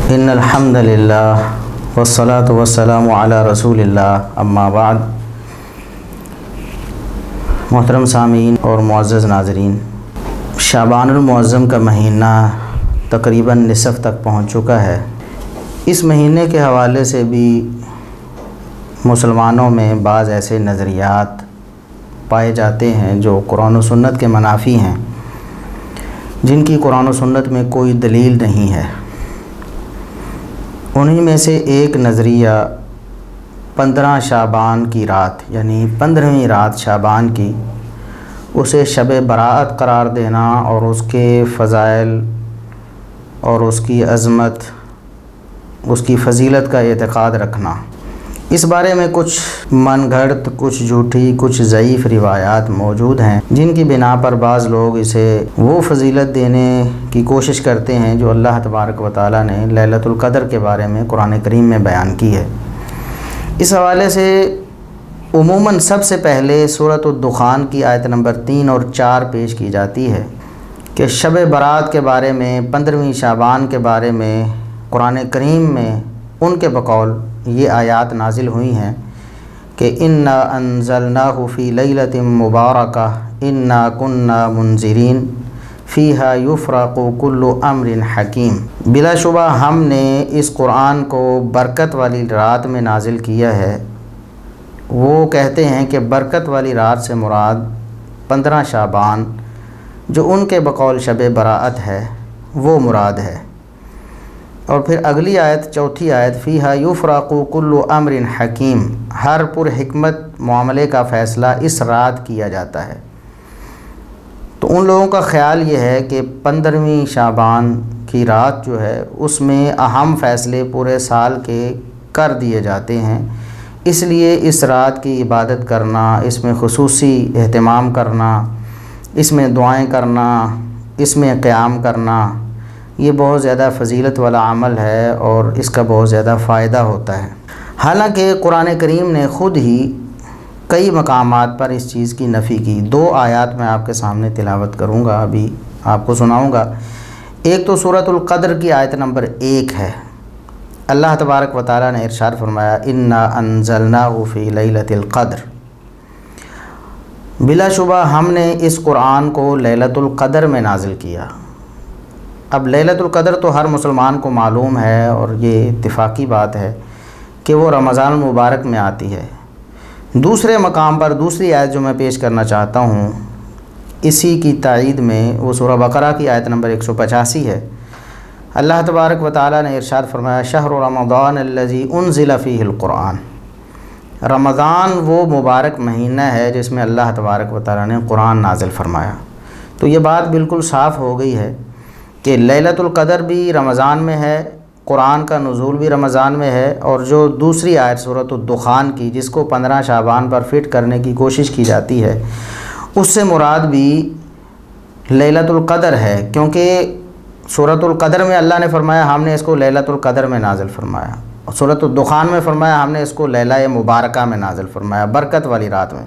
ان الحمد للہ والصلاۃ والسلام علی رسول اللہ اما بعد۔ محترم سامعین اور معزز ناظرین، شعبان المعظم کا مہینہ تقریباً نصف تک پہنچ چکا ہے۔ اس مہینے کے حوالے سے بھی مسلمانوں میں بعض ایسے نظریات پائے جاتے ہیں جو قرآن و سنت کے منافی ہیں، جن کی قرآن و سنت میں کوئی دلیل نہیں ہے۔ انہی میں سے ایک نظریہ 15 شعبان کی رات، یعنی 15ویں رات شعبان کی، اسے شب برات قرار دینا اور اس کے فضائل اور اس کی عظمت، اس کی فضیلت کا اعتقاد رکھنا۔ اس بارے میں کچھ من گھڑت، کچھ جھوٹی، کچھ ضعیف روایات موجود ہیں، جن کی بنا پر بعض لوگ اسے وہ فضیلت دینے کی کوشش کرتے ہیں جو اللہ تبارک و تعالیٰ نے لیلۃ القدر کے بارے میں قرآن کریم میں بیان کی ہے۔ اس حوالے سے عموماً سب سے پہلے سورۃ الدخان کی آیت نمبر 3 اور 4 پیش کی جاتی ہے کہ شب برات کے بارے میں، 15ویں شعبان کے بارے میں قرآن کریم میں ان کے بقول یہ آیات نازل ہوئی ہیں کہ انا انزلناہ فی لیلۃ مبارکہ انا کنا منذرین فیہا یفرق کل امر حکیم۔ بلا شبہ ہم نے اس قرآن کو برکت والی رات میں نازل کیا ہے۔ وہ کہتے ہیں کہ برکت والی رات سے مراد 15 شعبان جو ان کے بقول شب براءت ہے وہ مراد ہے۔ اور پھر اگلی آیت، چوتھی آیت، فیہا یفرق کل امر حکیم، ہر پر حکمت معاملے کا فیصلہ اس رات کیا جاتا ہے۔ تو ان لوگوں کا خیال یہ ہے کہ 15ویں شعبان کی رات جو ہے اس میں اہم فیصلے پورے سال کے کر دیے جاتے ہیں، اس لیے اس رات کی عبادت کرنا، اس میں خصوصی اہتمام کرنا، اس میں دعائیں کرنا، اس میں قیام کرنا، یہ بہت زیادہ فضیلت والا عمل ہے اور اس کا بہت زیادہ فائدہ ہوتا ہے۔ حالانکہ قرآن کریم نے خود ہی کئی مقامات پر اس چیز کی نفی کی۔ 2 آیات میں آپ کے سامنے تلاوت کروں گا، ابھی آپ کو سناؤں گا۔ ایک تو سورۃ القدر کی آیت نمبر 1 ہے۔ اللہ تبارک و تعالیٰ نے ارشاد فرمایا انا انزلناہ فی لیلۃ القدر، بلا شبہ ہم نے اس قرآن کو لیلۃ القدر میں نازل کیا۔ اب لیلۃ القدر تو ہر مسلمان کو معلوم ہے اور یہ اتفاقی بات ہے کہ وہ رمضان المبارک میں آتی ہے۔ دوسرے مقام پر دوسری آیت جو میں پیش کرنا چاہتا ہوں اسی کی تائید میں، وہ سورہ بقرہ کی آیت نمبر 185 ہے۔ اللہ تبارک و تعالیٰ نے ارشاد فرمایا شہر رمضان الذی انزل فیہ القرآن، رمضان وہ مبارک مہینہ ہے جس میں اللہ تبارک و تعالیٰ نے قرآن نازل فرمایا۔ تو یہ بات بالکل صاف ہو گئی ہے کہ لیلۃ القدر بھی رمضان میں ہے، قرآن کا نزول بھی رمضان میں ہے، اور جو دوسری آیت سورۃ الدخان کی جس کو 15 شعبان پر فٹ کرنے کی کوشش کی جاتی ہے اس سے مراد بھی لیلۃ القدر ہے، کیونکہ سورۃ القدر میں اللہ نے فرمایا ہم نے اس کو لیلۃ القدر میں نازل فرمایا، اور سورۃ الدخان میں فرمایا ہم نے اس کو لیلہ مبارکہ میں نازل فرمایا، برکت والی رات میں۔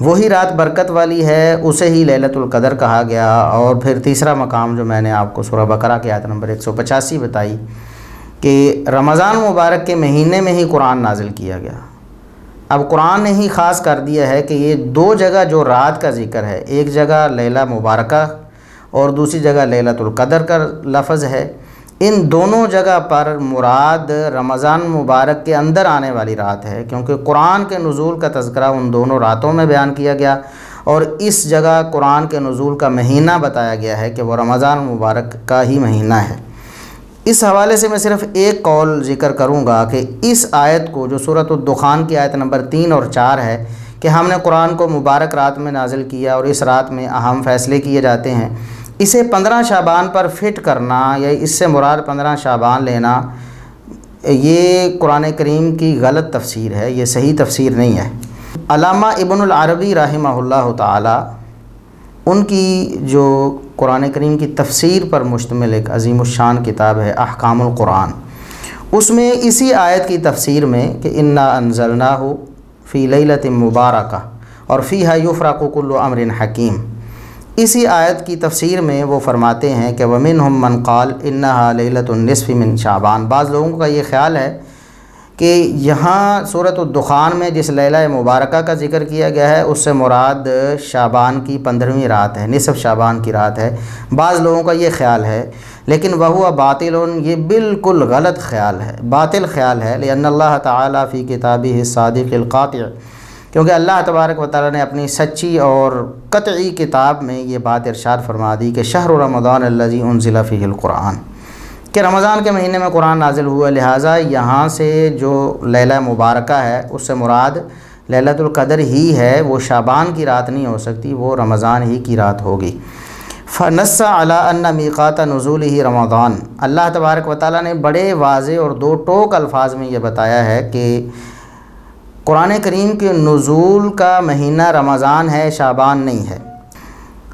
وہی رات برکت والی ہے، اسے ہی لیلۃ القدر کہا گیا۔ اور پھر تیسرا مقام جو میں نے آپ کو سورہ بقرہ کی آیت نمبر 185 بتائی کہ رمضان مبارک کے مہینے میں ہی قرآن نازل کیا گیا۔ اب قرآن نے ہی خاص کر دیا ہے کہ یہ 2 جگہ جو رات کا ذکر ہے، ایک جگہ لیلہ مبارکہ اور دوسری جگہ لیلۃ القدر کا لفظ ہے، ان دونوں جگہ پر مراد رمضان مبارک کے اندر آنے والی رات ہے، کیونکہ قرآن کے نزول کا تذکرہ ان دونوں راتوں میں بیان کیا گیا، اور اس جگہ قرآن کے نزول کا مہینہ بتایا گیا ہے کہ وہ رمضان مبارک کا ہی مہینہ ہے۔ اس حوالے سے میں صرف ایک قول ذکر کروں گا کہ اس آیت کو جو سورۃ الدخان کی آیت نمبر 3 اور 4 ہے کہ ہم نے قرآن کو مبارک رات میں نازل کیا اور اس رات میں اہم فیصلے کیے جاتے ہیں، اسے 15 شعبان پر فٹ کرنا یا اس سے مراد 15 شعبان لینا، یہ قرآن کریم کی غلط تفسیر ہے، یہ صحیح تفسیر نہیں ہے۔ علامہ ابن العربی رحمہ اللہ تعالی، ان کی جو قرآن کریم کی تفسیر پر مشتمل ایک عظیم الشان کتاب ہے احکام القرآن، اس میں اسی آیت کی تفسیر میں کہ انا انزلناہ فی لیلۃ مبارکہ اور فیہا یفرق کل امر حکیم، اسی آیت کی تفسیر میں وہ فرماتے ہیں کہ وَمِنْهُمْ مَنْ قَالَ إِنَّهَا لَيْلَةُ النِّصْفِ مِنْ شعبان۔ بعض لوگوں کا یہ خیال ہے کہ یہاں سورۃ الدخان میں جس لیلہ مبارکہ کا ذکر کیا گیا ہے اس سے مراد شعبان کی 15ویں رات ہے، نصف شعبان کی رات ہے۔ بعض لوگوں کا یہ خیال ہے، لیکن وَهُوَ باطل، یہ بالکل غلط خیال ہے، باطل خیال ہے، لأن اللہ تعالیٰ فی کتابہ الصادق القاطع، کیونکہ اللہ تبارک و تعالیٰ نے اپنی سچی اور قطعی کتاب میں یہ بات ارشاد فرما دی کہ شہر رمضان الذی انزل فیہ القرآن، کہ رمضان کے مہینے میں قرآن نازل ہوا، لہٰذا یہاں سے جو لیلہ مبارکہ ہے اس سے مراد لیلۃ القدر ہی ہے، وہ شعبان کی رات نہیں ہو سکتی، وہ رمضان ہی کی رات ہوگی۔ فنص علی ان میقات نزولہ رمضان، اللہ تبارک و تعالیٰ نے بڑے واضح اور دو ٹوک الفاظ میں یہ بتایا ہے کہ قرآن کریم کے نزول کا مہینہ رمضان ہے، شعبان نہیں ہے۔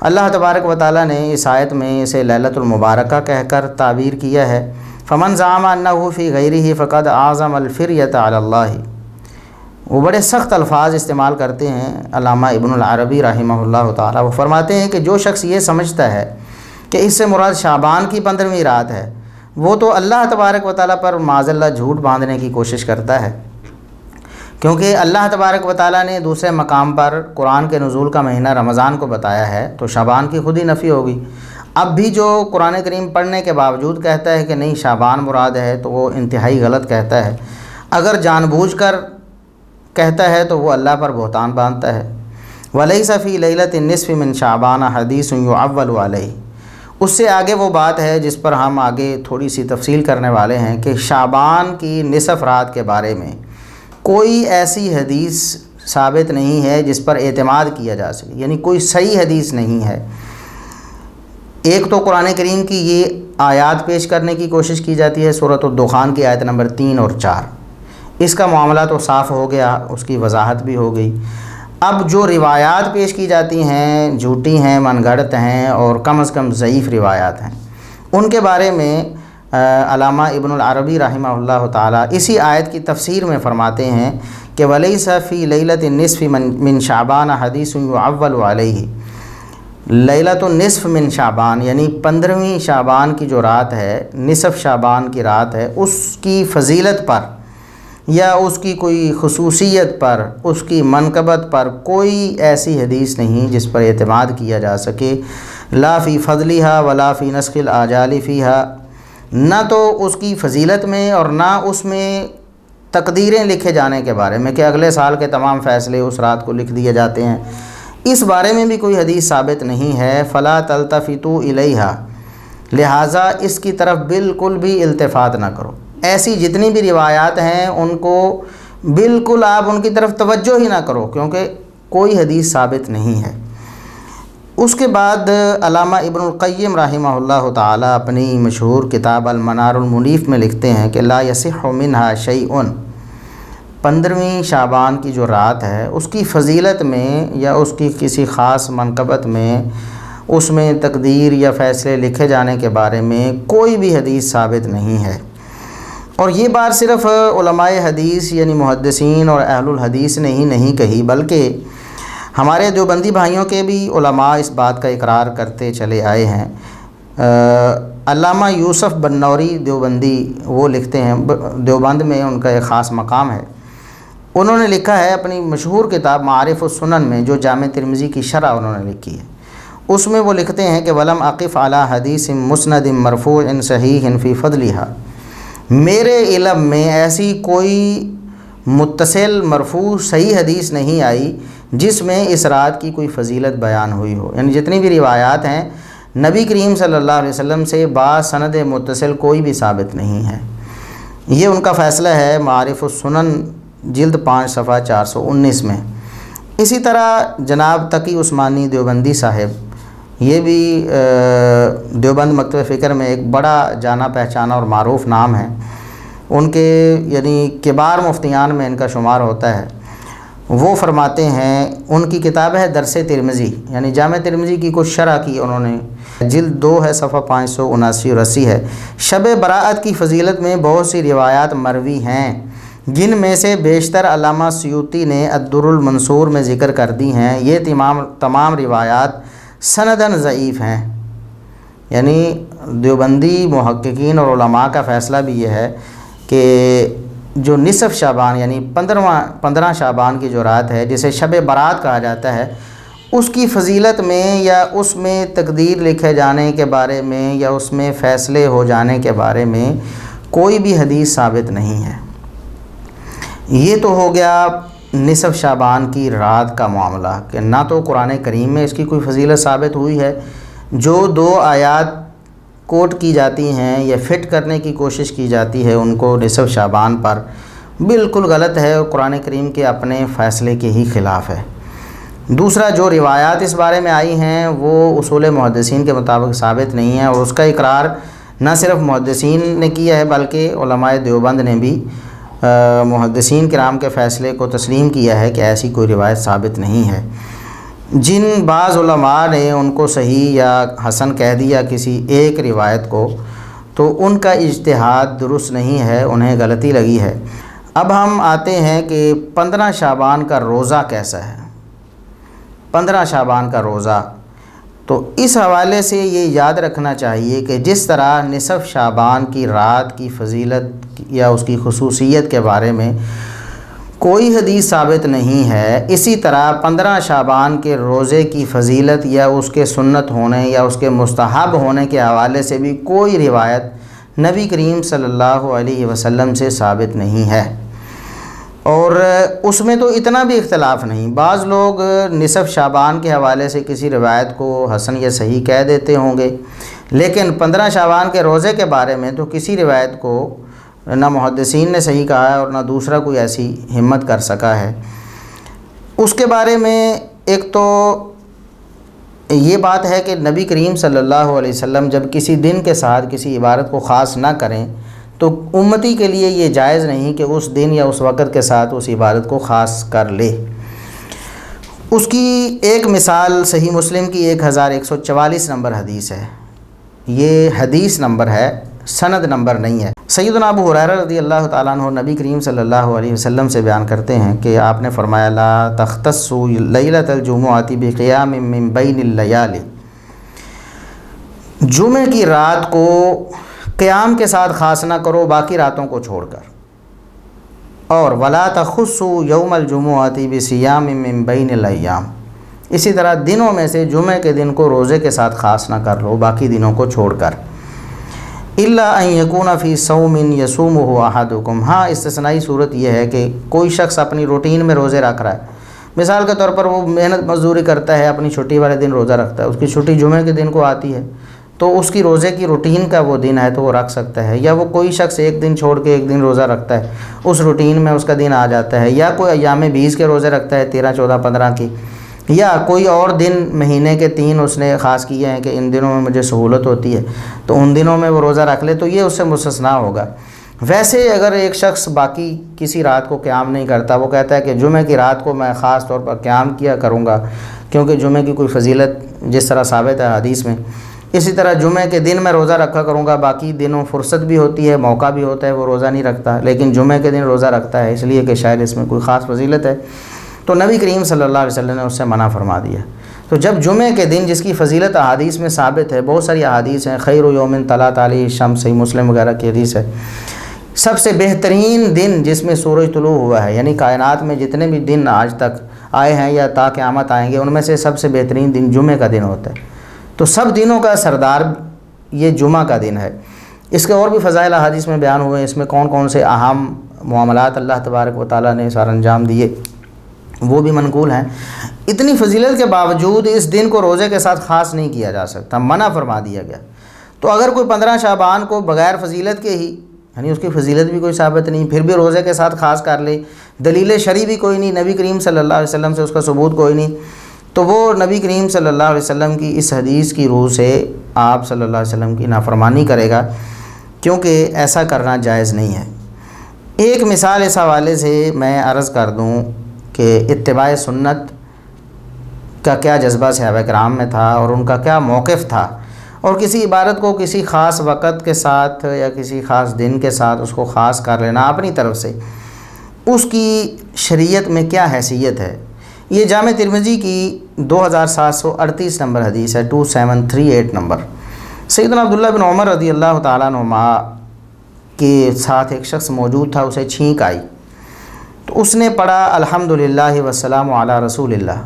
اللہ تبارک و تعالیٰ نے اس آیت میں اسے لیلۃ المبارکہ کہہ کر تعبیر کیا ہے۔ فمن زعم انہ فی غیرہ فقد اعظم الفریۃ علی اللہ، وہ بڑے سخت الفاظ استعمال کرتے ہیں علامہ ابن العربی رحمہ اللہ تعالیٰ۔ وہ فرماتے ہیں کہ جو شخص یہ سمجھتا ہے کہ اس سے مراد شعبان کی 15ویں رات ہے، وہ تو اللہ تبارک و تعالیٰ پر معاذ اللہ جھوٹ باندھنے کی کوشش کرتا ہے، کیونکہ اللہ تبارک و تعالیٰ نے دوسرے مقام پر قرآن کے نزول کا مہینہ رمضان کو بتایا ہے، تو شعبان کی خود ہی نفی ہوگی۔ اب بھی جو قرآن کریم پڑھنے کے باوجود کہتا ہے کہ نہیں شعبان مراد ہے، تو وہ انتہائی غلط کہتا ہے۔ اگر جان بوجھ کر کہتا ہے تو وہ اللہ پر بہتان باندھتا ہے۔ وَلَيْسَ فِي لَيْلَةِ النِّصْفِ مِنْ شَعْبَانَ حَدِيثٌ يُعَوَّلُ عَلَيْهِ، اس سے آگے وہ بات ہے جس پر ہم آگے تھوڑی سی تفصیل کرنے والے ہیں کہ شعبان کی نصف رات کے بارے میں کوئی ایسی حدیث ثابت نہیں ہے جس پر اعتماد کیا جا سکے، یعنی کوئی صحیح حدیث نہیں ہے۔ ایک تو قرآن کریم کی یہ آیات پیش کرنے کی کوشش کی جاتی ہے، سورۃ الدخان کی آیت نمبر 3 اور 4، اس کا معاملہ تو صاف ہو گیا، اس کی وضاحت بھی ہو گئی۔ اب جو روایات پیش کی جاتی ہیں جھوٹی ہیں، من گھڑت ہیں اور کم از کم ضعیف روایات ہیں، ان کے بارے میں علامہ ابن العربی رحمہ اللہ تعالیٰ اسی آیت کی تفسیر میں فرماتے ہیں کہ وَلَيْسَ فِي لَيْلَةِ النِّصْفِ مِنْ شَعْبَانَ حَدِيثٌ يُعَوَّلُ عَلَيْهِ، لیلۃ النصف من شعبان یعنی 15ویں شعبان کی جو رات ہے، نصف شعبان کی رات ہے، اس کی فضیلت پر یا اس کی کوئی خصوصیت پر، اس کی منقبت پر کوئی ایسی حدیث نہیں جس پر اعتماد کیا جا سکے، لا فی فضلہا ولا فی نسخ الاجال فیہا، نہ تو اس کی فضیلت میں اور نہ اس میں تقدیریں لکھے جانے کے بارے میں کہ اگلے سال کے تمام فیصلے اس رات کو لکھ دیے جاتے ہیں، اس بارے میں بھی کوئی حدیث ثابت نہیں ہے۔ فلا تلتفتوا الیہا، لہٰذا اس کی طرف بالکل بھی التفات نہ کرو، ایسی جتنی بھی روایات ہیں ان کو بالکل آپ ان کی طرف توجہ ہی نہ کرو، کیونکہ کوئی حدیث ثابت نہیں ہے۔ اس کے بعد علامہ ابن القیم رحمہ اللہ تعالیٰ اپنی مشہور کتاب المنار المنیف میں لکھتے ہیں کہ لا یصح منہا شیء، 15ویں شعبان کی جو رات ہے اس کی فضیلت میں یا اس کی کسی خاص منقبت میں، اس میں تقدیر یا فیصلے لکھے جانے کے بارے میں کوئی بھی حدیث ثابت نہیں ہے۔ اور یہ بات صرف علماء حدیث یعنی محدثین اور اہل الحدیث نے ہی نہیں کہی، بلکہ ہمارے دیوبندی بھائیوں کے بھی علماء اس بات کا اقرار کرتے چلے آئے ہیں۔ علامہ یوسف بنوری دیوبندی وہ لکھتے ہیں، دیوبند میں ان کا ایک خاص مقام ہے، انہوں نے لکھا ہے اپنی مشہور کتاب معارف السنن میں جو جامع ترمذی کی شرح انہوں نے لکھی ہے، اس میں وہ لکھتے ہیں کہ ولم اقف علی حدیث مسند مرفوع صحیح فی فضلہا، میرے علم میں ایسی کوئی متصل مرفوع صحیح حدیث نہیں آئی جس میں اس رات کی کوئی فضیلت بیان ہوئی ہو، یعنی جتنی بھی روایات ہیں نبی کریم صلی اللہ علیہ وسلم سے با سند متصل کوئی بھی ثابت نہیں ہے۔ یہ ان کا فیصلہ ہے معارف السنن جلد 5 صفحہ 419 میں۔ اسی طرح جناب تقی عثمانی دیوبندی صاحب، یہ بھی دیوبند مکتب فکر میں ایک بڑا جانا پہچانا اور معروف نام ہے، ان کے یعنی کبار مفتیان میں ان کا شمار ہوتا ہے۔ وہ فرماتے ہیں، ان کی کتاب ہے درس ترمذی، یعنی جامع ترمذی کی کچھ شرح کی انہوں نے، جلد 2 ہے صفحہ 579 اور 80 ہے۔ شب براءت کی فضیلت میں بہت سی روایات مروی ہیں، جن میں سے بیشتر علامہ سیوطی نے الدر المنصور میں ذکر کر دی ہیں۔ یہ تمام روایات سندن ضعیف ہیں، یعنی دیوبندی محققین اور علماء کا فیصلہ بھی یہ ہے کہ جو نصف شعبان یعنی 15 شعبان کی جو رات ہے جسے شب برات کہا جاتا ہے، اس کی فضیلت میں یا اس میں تقدیر لکھے جانے کے بارے میں یا اس میں فیصلے ہو جانے کے بارے میں کوئی بھی حدیث ثابت نہیں ہے۔ یہ تو ہو گیا نصف شعبان کی رات کا معاملہ کہ نہ تو قرآن کریم میں اس کی کوئی فضیلت ثابت ہوئی ہے، جو 2 آیات کوٹ کی جاتی ہیں یا فٹ کرنے کی کوشش کی جاتی ہے ان کو نصف شعبان پر، بالکل غلط ہے اور قرآن کریم کے اپنے فیصلے کے ہی خلاف ہے۔ دوسرا، جو روایات اس بارے میں آئی ہیں وہ اصول محدثین کے مطابق ثابت نہیں ہے، اور اس کا اقرار نہ صرف محدثین نے کیا ہے بلکہ علماء دیوبند نے بھی محدثین کرام کے فیصلے کو تسلیم کیا ہے کہ ایسی کوئی روایت ثابت نہیں ہے۔ جن بعض علماء نے ان کو صحیح یا حسن کہہ دیا کسی ایک روایت کو، تو ان کا اجتہاد درست نہیں ہے، انہیں غلطی لگی ہے۔ اب ہم آتے ہیں کہ 15 شعبان کا روزہ کیسا ہے۔ 15 شعبان کا روزہ، تو اس حوالے سے یہ یاد رکھنا چاہیے کہ جس طرح نصف شعبان کی رات کی فضیلت یا اس کی خصوصیت کے بارے میں کوئی حدیث ثابت نہیں ہے، اسی طرح 15 شعبان کے روزے کی فضیلت یا اس کے سنت ہونے یا اس کے مستحب ہونے کے حوالے سے بھی کوئی روایت نبی کریم صلی اللہ علیہ وسلم سے ثابت نہیں ہے، اور اس میں تو اتنا بھی اختلاف نہیں۔ بعض لوگ نصف شعبان کے حوالے سے کسی روایت کو حسن یا صحیح کہہ دیتے ہوں گے، لیکن 15 شعبان کے روزے کے بارے میں تو کسی روایت کو نہ محدثین نے صحیح کہا ہے اور نہ دوسرا کوئی ایسی ہمت کر سکا ہے۔ اس کے بارے میں ایک تو یہ بات ہے کہ نبی کریم صلی اللہ علیہ وسلم جب کسی دن کے ساتھ کسی عبادت کو خاص نہ کریں تو امتی کے لیے یہ جائز نہیں کہ اس دن یا اس وقت کے ساتھ اس عبادت کو خاص کر لے۔ اس کی ایک مثال صحیح مسلم کی 1144 نمبر حدیث ہے۔ یہ حدیث نمبر ہے، سند نمبر نہیں ہے۔ سیدنا ابو ہریرہ رضی اللہ تعالیٰ عنہ نبی کریم صلی اللہ علیہ وسلم سے بیان کرتے ہیں کہ آپ نے فرمایا لا تختصوا لیلۃ الجمعۃ بقیام من بین اللیالی، جمعہ کی رات کو قیام کے ساتھ خاص نہ کرو باقی راتوں کو چھوڑ کر، اور ولا تخصوا یوم الجمعۃ بصیام من بین الایام، اسی طرح دنوں میں سے جمعہ کے دن کو روزے کے ساتھ خاص نہ کر لو باقی دنوں کو چھوڑ کر، الا ان یکون فی صوم یصومہ احدکم، ہاں استثنائی صورت یہ ہے کہ کوئی شخص اپنی روٹین میں روزے رکھ رہا ہے، مثال کے طور پر وہ محنت مزدوری کرتا ہے، اپنی چھٹی والے دن روزہ رکھتا ہے، اس کی چھٹی جمعہ کے دن کو آتی ہے تو اس کی روزے کی روٹین کا وہ دن ہے تو وہ رکھ سکتا ہے، یا وہ کوئی شخص ایک دن چھوڑ کے ایک دن روزہ رکھتا ہے، اس روٹین میں اس کا دن آ جاتا ہے، یا کوئی ایام 20 کے روزے رکھتا ہے 13، 14، 15 کی، یا کوئی اور دن مہینے کے 3 اس نے خاص کیے ہیں کہ ان دنوں میں مجھے سہولت ہوتی ہے تو ان دنوں میں وہ روزہ رکھ لے، تو یہ اس سے مستثنا ہوگا۔ ویسے اگر ایک شخص باقی کسی رات کو قیام نہیں کرتا، وہ کہتا ہے کہ جمعہ کی رات کو میں خاص طور پر قیام کیا کروں گا کیونکہ جمعہ کی کوئی فضیلت جس طرح ثابت ہے حدیث میں، اسی طرح جمعہ کے دن میں روزہ رکھا کروں گا، باقی دنوں فرصت بھی ہوتی ہے، موقع بھی ہوتا ہے، وہ روزہ نہیں رکھتا، لیکن جمعہ کے دن روزہ رکھتا ہے اس لیے کہ شاید اس میں کوئی خاص فضیلت ہے، تو نبی کریم صلی اللہ علیہ وسلم نے اس سے منع فرما دیا۔ تو جب جمعہ کے دن جس کی فضیلت احادیث میں ثابت ہے، بہت ساری احادیث ہیں، خیر یوم طلعت علیہ الشمس، صحیح مسلم وغیرہ کی حدیث ہے، سب سے بہترین دن جس میں سورج طلوع ہوا ہے، یعنی کائنات میں جتنے بھی دن آج تک آئے ہیں یا تا قیامت آئیں گے ان میں سے سب سے بہترین دن جمعہ کا دن ہوتا ہے، تو سب دنوں کا سردار یہ جمعہ کا دن ہے۔ اس کے اور بھی فضائل احادیث میں بیان ہوئے، اس میں کون کون سے اہم معاملات اللہ تبارک و تعالیٰ نے سر انجام دیے وہ بھی منقول ہیں۔ اتنی فضیلت کے باوجود اس دن کو روزے کے ساتھ خاص نہیں کیا جا سکتا، منع فرما دیا گیا۔ تو اگر کوئی 15 شعبان کو بغیر فضیلت کے ہی، یعنی اس کی فضیلت بھی کوئی ثابت نہیں، پھر بھی روزے کے ساتھ خاص کر لے، دلیل شرعی بھی کوئی نہیں، نبی کریم صلی اللہ علیہ وسلم سے اس کا ثبوت کوئی نہیں، تو وہ نبی کریم صلی اللہ علیہ وسلم کی اس حدیث کی روح سے آپ صلی اللہ علیہ وسلم کی نافرمانی کرے گا، کیونکہ ایسا کرنا جائز نہیں ہے۔ ایک مثال اس حوالے سے میں عرض کر دوں کہ اتباع سنت کا کیا جذبہ صحابہ کرام میں تھا اور ان کا کیا موقف تھا، اور کسی عبادت کو کسی خاص وقت کے ساتھ یا کسی خاص دن کے ساتھ اس کو خاص کر لینا اپنی طرف سے، اس کی شریعت میں کیا حیثیت ہے، یہ جامع ترمذی کی 2738 نمبر حدیث ہے، 2738 نمبر۔ سیدنا عبداللہ بن عمر رضی اللہ تعالیٰ عنہما کے ساتھ ایک شخص موجود تھا، اسے چھینک آئی تو اس نے پڑھا الحمدللہ والسلام علی رسول اللہ،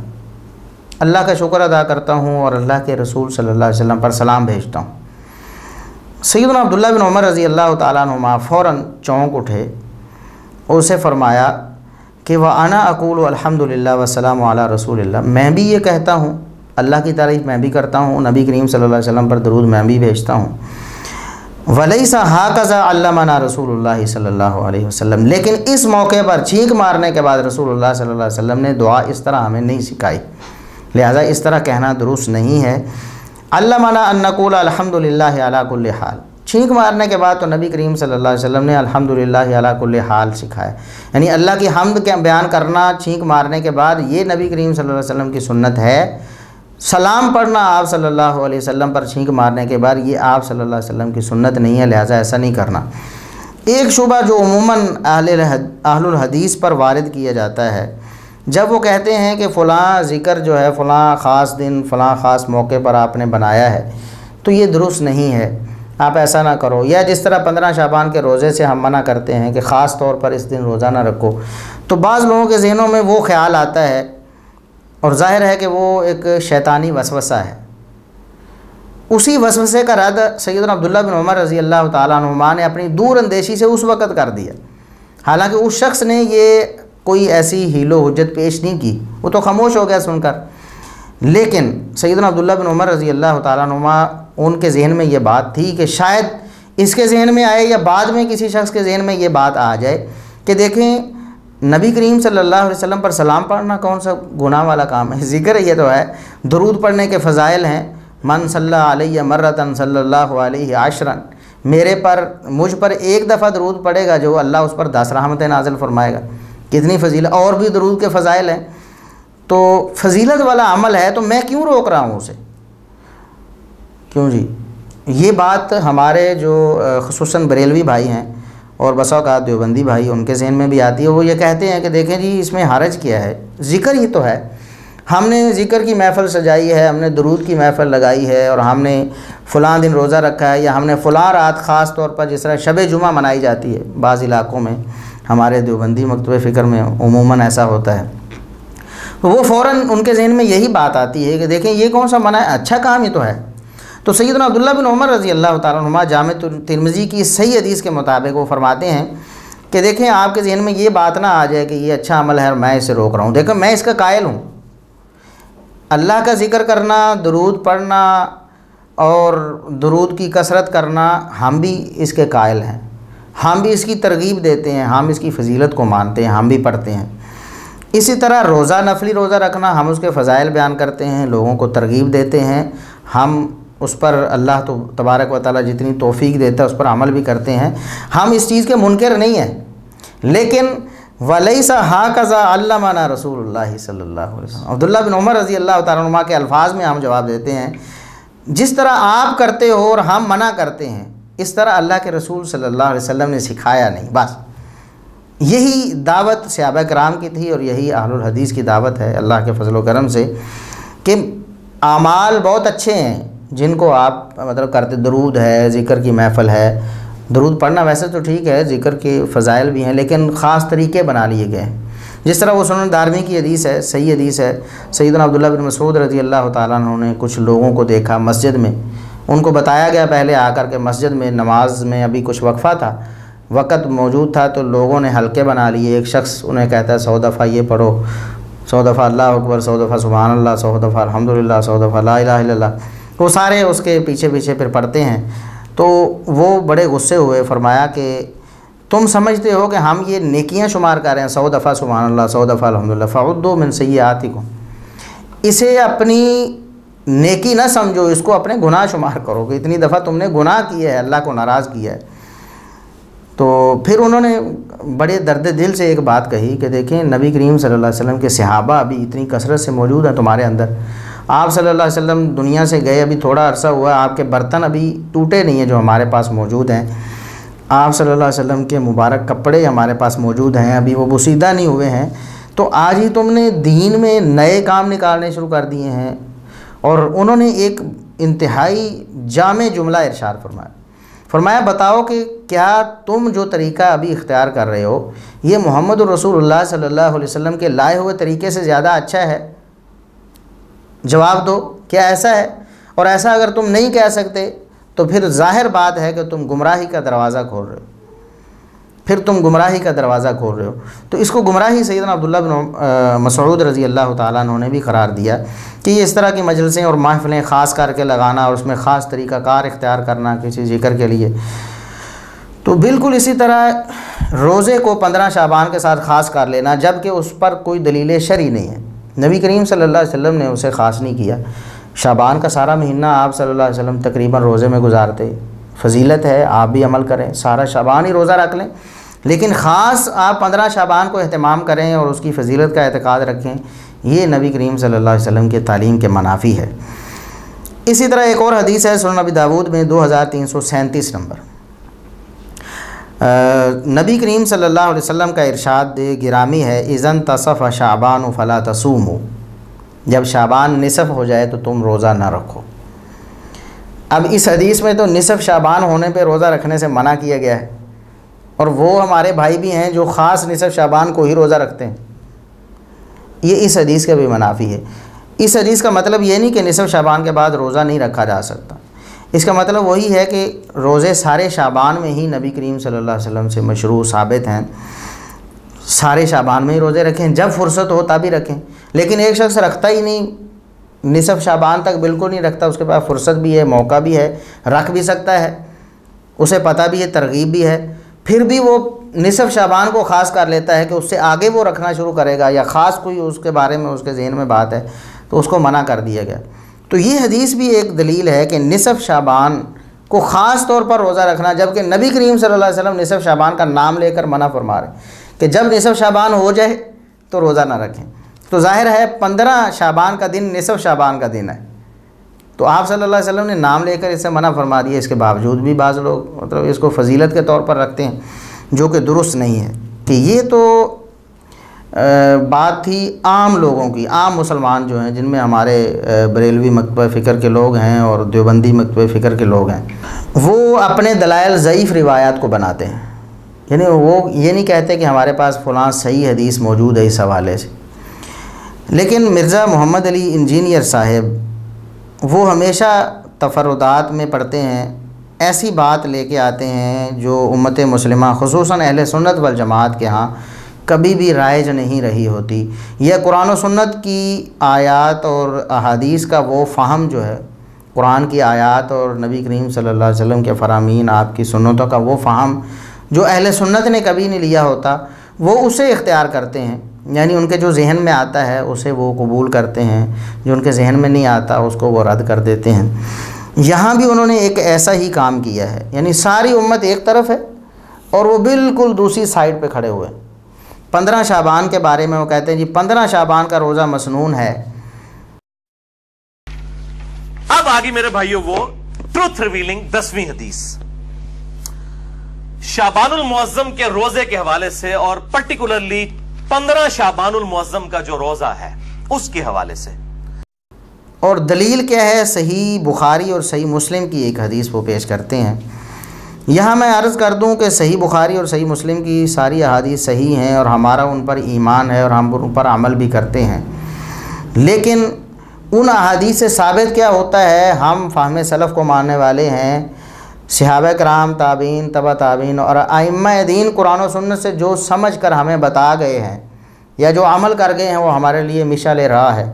اللہ کا شکر ادا کرتا ہوں اور اللہ کے رسول صلی اللہ علیہ وسلم پر سلام بھیجتا ہوں۔ سیدنا عبداللہ بن عمر رضی اللہ تعالیٰ عنہما فوراً چونک اٹھے اور اسے فرمایا کہ وَأَنَا أَقُولُ الْحَمْدُلِلَّهِ وَالسَّلَامُ عَلَىٰ رَسُولِ اللَّهِ، میں بھی یہ کہتا ہوں، اللہ کی تعریف میں بھی کرتا ہوں، نبی کریم صلی اللہ علیہ وسلم پر درود میں بھی بھیجتا ہوں۔ وَلَيْسَ هَكَذَا عَلَّمَنَا رسول اللہ صلی اللہ علیہ وسلم، لیکن اس موقع پر چھینک مارنے کے بعد رسول اللہ صلی اللہ علیہ وسلم نے دعا اس طرح ہمیں نہیں سکھائی، لہذا اس طرح کہنا درست نہیں ہے۔ علمنا ان نقول الحمدللہ علی کل حال، چھینک مارنے کے بعد تو نبی کریم صلی اللہ علیہ وسلم نے الحمدللہ علی کل حال سکھایا، یعنی اللہ کی حمد کے بیان کرنا چھینک مارنے کے بعد یہ نبی کریم صلی اللہ علیہ وسلم کی سنت ہے۔ سلام پڑھنا آپ صلی اللہ علیہ وسلم پر چھینک مارنے کے بعد یہ آپ صلی اللہ علیہ وسلم کی سنت نہیں ہے، لہذا ایسا نہیں کرنا۔ ایک شبہ جو عموماً اہل الحدیث پر وارد کیا جاتا ہے، جب وہ کہتے ہیں کہ فلاں ذکر جو ہے فلاں خاص دن فلاں خاص موقع پر آپ نے بنایا ہے، تو یہ درست نہیں ہے، آپ ایسا نہ کرو۔ یا جس طرح 15 شعبان کے روزے سے ہم منع کرتے ہیں کہ خاص طور پر اس دن روزہ نہ رکھو، تو بعض لوگوں کے ذہنوں میں وہ خیال آتا ہے اور ظاہر ہے کہ وہ ایک شیطانی وسوسہ ہے۔ اسی وسوسے کا رد سیدنا عبداللہ بن عمر رضی اللہ تعالیٰ عنہما نے اپنی دور اندیشی سے اس وقت کر دیا، حالانکہ اس شخص نے یہ کوئی ایسی حیل و حجت پیش نہیں کی، وہ تو خاموش ہو گیا سن کر، لیکن سیدنا عبداللہ بن عمر رضی اللہ تعالیٰ عنہما ان کے ذہن میں یہ بات تھی کہ شاید اس کے ذہن میں آئے یا بعد میں کسی شخص کے ذہن میں یہ بات آ جائے کہ دیکھیں نبی کریم صلی اللہ علیہ وسلم پر سلام پڑھنا کون سا گناہ والا کام ہے، ذکر یہ تو ہے، درود پڑھنے کے فضائل ہیں، من صلی علیہ مرتن صلی اللہ علیہ عشرن، مجھ پر ایک دفعہ درود پڑھے گا جو اللہ اس پر 10 رحمتیں نازل فرمائے گا، کتنی فضیلت، اور بھی درود کے فضائل ہیں، تو فضیلت والا عمل ہے، تو میں کیوں روک رہا ہوں اسے؟ کیوں جی؟ یہ بات ہمارے جو خصوصاً بریلوی بھائی ہیں اور بسا اوقات دیوبندی بھائی ان کے ذہن میں بھی آتی ہے، وہ یہ کہتے ہیں کہ دیکھیں جی اس میں حرج کیا ہے، ذکر ہی تو ہے، ہم نے ذکر کی محفل سجائی ہے، ہم نے درود کی محفل لگائی ہے، اور ہم نے فلاں دن روزہ رکھا ہے، یا ہم نے فلاں رات خاص طور پر جس طرح شب جمعہ منائی جاتی ہے بعض علاقوں میں، ہمارے دیوبندی مکتبہ فکر میں عموماً ایسا ہوتا ہے، وہ فوراً ان کے ذہن میں یہی بات آتی ہے کہ دیکھیں یہ کون سا منع ہے، اچھا کام ہی تو ہے۔ تو سیدنا عبداللہ بن عمر رضی اللہ تعالیٰ عنہما جامع ترمذی کی صحیح حدیث کے مطابق وہ فرماتے ہیں کہ دیکھیں آپ کے ذہن میں یہ بات نہ آ جائے کہ یہ اچھا عمل ہے اور میں اسے روک رہا ہوں، دیکھیں میں اس کا قائل ہوں، اللہ کا ذکر کرنا، درود پڑھنا اور درود کی کثرت کرنا ہم بھی اس کے قائل ہیں، ہم بھی اس کی ترغیب دیتے ہیں، ہم اس کی فضیلت کو مانتے ہیں، ہم بھی پڑھتے ہیں۔ اسی طرح روزہ، نفلی روزہ رکھنا، ہم اس کے فضائل بیان کرتے ہیں، لوگوں کو ترغیب دیتے ہیں، ہم اس پر اللہ تو تبارک و تعالیٰ جتنی توفیق دیتا ہے اس پر عمل بھی کرتے ہیں، ہم اس چیز کے منکر نہیں ہیں، لیکن وَلَيْسَ هَكَذَا عَلَّمَنَا رسول اللہ صلی اللہ علیہ وسلم، عبداللہ بن عمر رضی اللہ تعالیٰ عنہ کے الفاظ میں ہم جواب دیتے ہیں، جس طرح آپ کرتے ہو اور ہم منع کرتے ہیں اس طرح اللہ کے رسول صلی اللہ علیہ وسلم نے سکھایا نہیں۔ بس یہی دعوت صحابہ کرام کی تھی اور یہی اہل الحدیث کی دعوت ہے اللہ کے فضل و کرم سے، کہ اعمال بہت اچھے ہیں جن کو آپ مطلب کرتے، درود ہے، ذکر کی محفل ہے، درود پڑھنا ویسے تو ٹھیک ہے، ذکر کے فضائل بھی ہیں، لیکن خاص طریقے بنا لیے گئے ہیں، جس طرح وہ سنن دارمی کی حدیث ہے، صحیح حدیث ہے، سیدنا عبداللہ بن مسعود رضی اللہ تعالیٰ عنہ نے کچھ لوگوں کو دیکھا مسجد میں، ان کو بتایا گیا پہلے آ کر کے مسجد میں نماز میں ابھی کچھ وقفہ تھا، وقت موجود تھا، تو لوگوں نے حلقے بنا لیے، ایک شخص انہیں کہتا ہے 100 دفعہ یہ پڑھو، 100 دفعہ اللہ اکبر، 100 دفعہ سبحان اللہ، 100 دفعہ الحمدللہ، 100 دفعہ لا الہ الا اللہ، وہ سارے اس کے پیچھے پیچھے پھر پڑھتے ہیں، تو وہ بڑے غصے ہوئے، فرمایا کہ تم سمجھتے ہو کہ ہم یہ نیکیاں شمار کر رہے ہیں، 100 دفعہ سبحان اللہ، 100 دفعہ الحمدللہ، فعدوا من سیئاتکم، اسے اپنی نیکی نہ سمجھو، اس کو اپنے گناہ شمار کرو کہ اتنی دفعہ تم نے گناہ کیا ہے، اللہ کو ناراض کیا ہے۔ تو پھر انہوں نے بڑے درد دل سے ایک بات کہی کہ دیکھیں نبی کریم صلی اللہ علیہ وسلم کے صحابہ ابھی اتنی کثرت سے موجود ہیں تمہارے اندر، آپ صلی اللہ علیہ وسلم دنیا سے گئے ابھی تھوڑا عرصہ ہوا، آپ کے برتن ابھی ٹوٹے نہیں ہیں جو ہمارے پاس موجود ہیں، آپ صلی اللہ علیہ وسلم کے مبارک کپڑے ہمارے پاس موجود ہیں، ابھی وہ بوسیدہ نہیں ہوئے ہیں، تو آج ہی تم نے دین میں نئے کام نکالنے شروع کر دیے ہیں۔ اور انہوں نے ایک انتہائی جامع جملہ ارشاد فرمایا بتاؤ کہ کیا تم جو طریقہ ابھی اختیار کر رہے ہو یہ محمد الرسول اللہ صلی اللہ علیہ وسلم کے لائے ہوئے طریقے سے زیادہ اچھا ہے؟ جواب دو، کیا ایسا ہے؟ اور ایسا اگر تم نہیں کہہ سکتے تو پھر ظاہر بات ہے کہ تم گمراہی کا دروازہ کھول رہے ہو، تو اس کو گمراہی سیدنا عبداللہ بن مسعود رضی اللہ تعالیٰ عنہ نے بھی قرار دیا کہ یہ اس طرح کی مجلسیں اور محفلیں خاص کر کے لگانا اور اس میں خاص طریقہ کار اختیار کرنا کسی ذکر کے لیے، تو بالکل اسی طرح روزے کو 15 شعبان کے ساتھ خاص کر لینا جبکہ اس پر کوئی دلیل شرعی نہیں ہے۔ نبی کریم صلی اللہ علیہ وسلم نے اسے خاص نہیں کیا۔ شعبان کا سارا مہینہ آپ صلی اللہ علیہ وسلم تقریباً روزے میں گزارتے، فضیلت ہے، آپ بھی عمل کریں، سارا شعبان ہی روزہ رکھ لیں، لیکن خاص آپ 15 شعبان کو اہتمام کریں اور اس کی فضیلت کا اعتقاد رکھیں، یہ نبی کریم صلی اللہ علیہ وسلم کے تعلیم کے منافی ہے۔ اسی طرح ایک اور حدیث ہے سنن ابی داؤد میں 2337 نمبر، نبی کریم صلی اللہ علیہ وسلم کا ارشاد گرامی ہے اذا انتصف شعبان فلا تصوموا، جب شعبان نصف ہو جائے تو تم روزہ نہ رکھو۔ اب اس حدیث میں تو نصف شعبان ہونے پہ روزہ رکھنے سے منع کیا گیا ہے، اور وہ ہمارے بھائی بھی ہیں جو خاص نصف شعبان کو ہی روزہ رکھتے ہیں، یہ اس حدیث کا بھی منافی ہے۔ اس حدیث کا مطلب یہ نہیں کہ نصف شعبان کے بعد روزہ نہیں رکھا جا سکتا، اس کا مطلب وہی ہے کہ روزے سارے شعبان میں ہی نبی کریم صلی اللہ علیہ وسلم سے مشروع ثابت ہیں، سارے شعبان میں ہی روزے رکھیں، جب فرصت ہو تب ہی رکھیں۔ لیکن ایک شخص رکھتا ہی نہیں، نصف شعبان تک بالکل نہیں رکھتا، اس کے پاس فرصت بھی ہے، موقع بھی ہے، رکھ بھی سکتا ہے، اسے پتہ بھی ہے، ترغیب بھی ہے، پھر بھی وہ نصف شعبان کو خاص کر لیتا ہے کہ اس سے آگے وہ رکھنا شروع کرے گا، یا خاص کوئی اس کے بارے میں اس کے ذہن میں بات ہے تو اس کو منع کر دیا گیا۔ تو یہ حدیث بھی ایک دلیل ہے کہ نصف شعبان کو خاص طور پر روزہ رکھنا، جبکہ نبی کریم صلی اللہ علیہ وسلم نصف شعبان کا نام لے کر منع فرما رہے ہیں کہ جب نصف شعبان ہو جائے تو روزہ نہ رکھیں۔ تو ظاہر ہے 15 شعبان کا دن نصف شعبان کا دن ہے، تو آپ صلی اللہ علیہ وسلم نے نام لے کر اس سے منع فرما دیا۔ اس کے باوجود بھی بعض لوگ مطلب اس کو فضیلت کے طور پر رکھتے ہیں، جو کہ درست نہیں ہے۔ کہ یہ تو بات تھی عام لوگوں کی، عام مسلمان جو ہیں، جن میں ہمارے بریلوی مکتبہ فکر کے لوگ ہیں اور دیوبندی مکتبہ فکر کے لوگ ہیں، وہ اپنے دلائل ضعیف روایات کو بناتے ہیں، یعنی وہ یہ نہیں کہتے کہ ہمارے پاس فلاں صحیح حدیث موجود ہے اس حوالے سے۔ لیکن مرزا محمد علی انجینئر صاحب وہ ہمیشہ تفردات میں پڑھتے ہیں، ایسی بات لے کے آتے ہیں جو امت مسلمہ خصوصاً اہل سنت والجماعت کے ہاں کبھی بھی رائج نہیں رہی ہوتی، یا قرآن و سنت کی آیات اور احادیث کا وہ فہم جو ہے، قرآن کی آیات اور نبی کریم صلی اللہ علیہ وسلم کے فرامین، آپ کی سنتوں کا وہ فہم جو اہل سنت نے کبھی نہیں لیا ہوتا، وہ اسے اختیار کرتے ہیں، یعنی ان کے جو ذہن میں آتا ہے اسے وہ قبول کرتے ہیں، جو ان کے ذہن میں نہیں آتا اس کو وہ رد کر دیتے ہیں۔ یہاں بھی انہوں نے ایک ایسا ہی کام کیا ہے، یعنی ساری امت ایک طرف ہے اور وہ بالکل دوسری سائڈ پہ کھڑے ہوئے۔ 15 شعبان کے بارے میں وہ کہتے ہیں جی 15 شعبان کا روزہ مسنون ہے۔ اب آگے میرے بھائیوں وہ ٹروتھ ریویلنگ 10ویں حدیث شعبان المعظم کے روزے کے حوالے سے، اور پرٹیکولرلی 15 شعبان المعظم کا جو روزہ ہے اس کے حوالے سے۔ اور دلیل کیا ہے؟ صحیح بخاری اور صحیح مسلم کی ایک حدیث وہ پیش کرتے ہیں۔ یہاں میں عرض کر دوں کہ صحیح بخاری اور صحیح مسلم کی ساری احادیث صحیح ہیں اور ہمارا ان پر ایمان ہے اور ہم ان پر عمل بھی کرتے ہیں، لیکن ان احادیث سے ثابت کیا ہوتا ہے؟ ہم فہم سلف کو ماننے والے ہیں، صحابہ کرام، تابعین، تبع تابعین اور ائمہ دین قرآن و سنت سے جو سمجھ کر ہمیں بتا گئے ہیں یا جو عمل کر گئے ہیں وہ ہمارے لیے مشعل راہ ہے،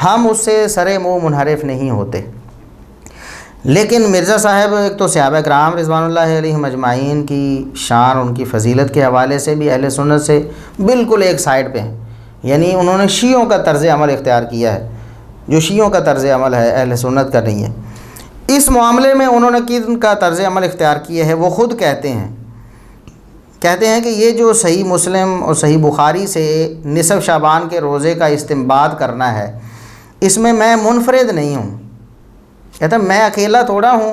ہم اس سے سرے منہ منحرف نہیں ہوتے۔ لیکن مرزا صاحب ایک تو صحابہ کرام رضوان اللہ علیہم اجمعین کی شان، ان کی فضیلت کے حوالے سے بھی اہل سنت سے بالکل ایک سائڈ پہ ہیں، یعنی انہوں نے شیعوں کا طرز عمل اختیار کیا ہے، جو شیعوں کا طرز عمل ہے اہل سنت کا نہیں ہے۔ اس معاملے میں انہوں نے کن کا طرز عمل اختیار کیا ہے؟ وہ خود کہتے ہیں کہ یہ جو صحیح مسلم اور صحیح بخاری سے نصف شعبان کے روزے کا استنباط کرنا ہے، اس میں منفرد نہیں ہوں، کہتا میں اکیلا تھوڑا ہوں،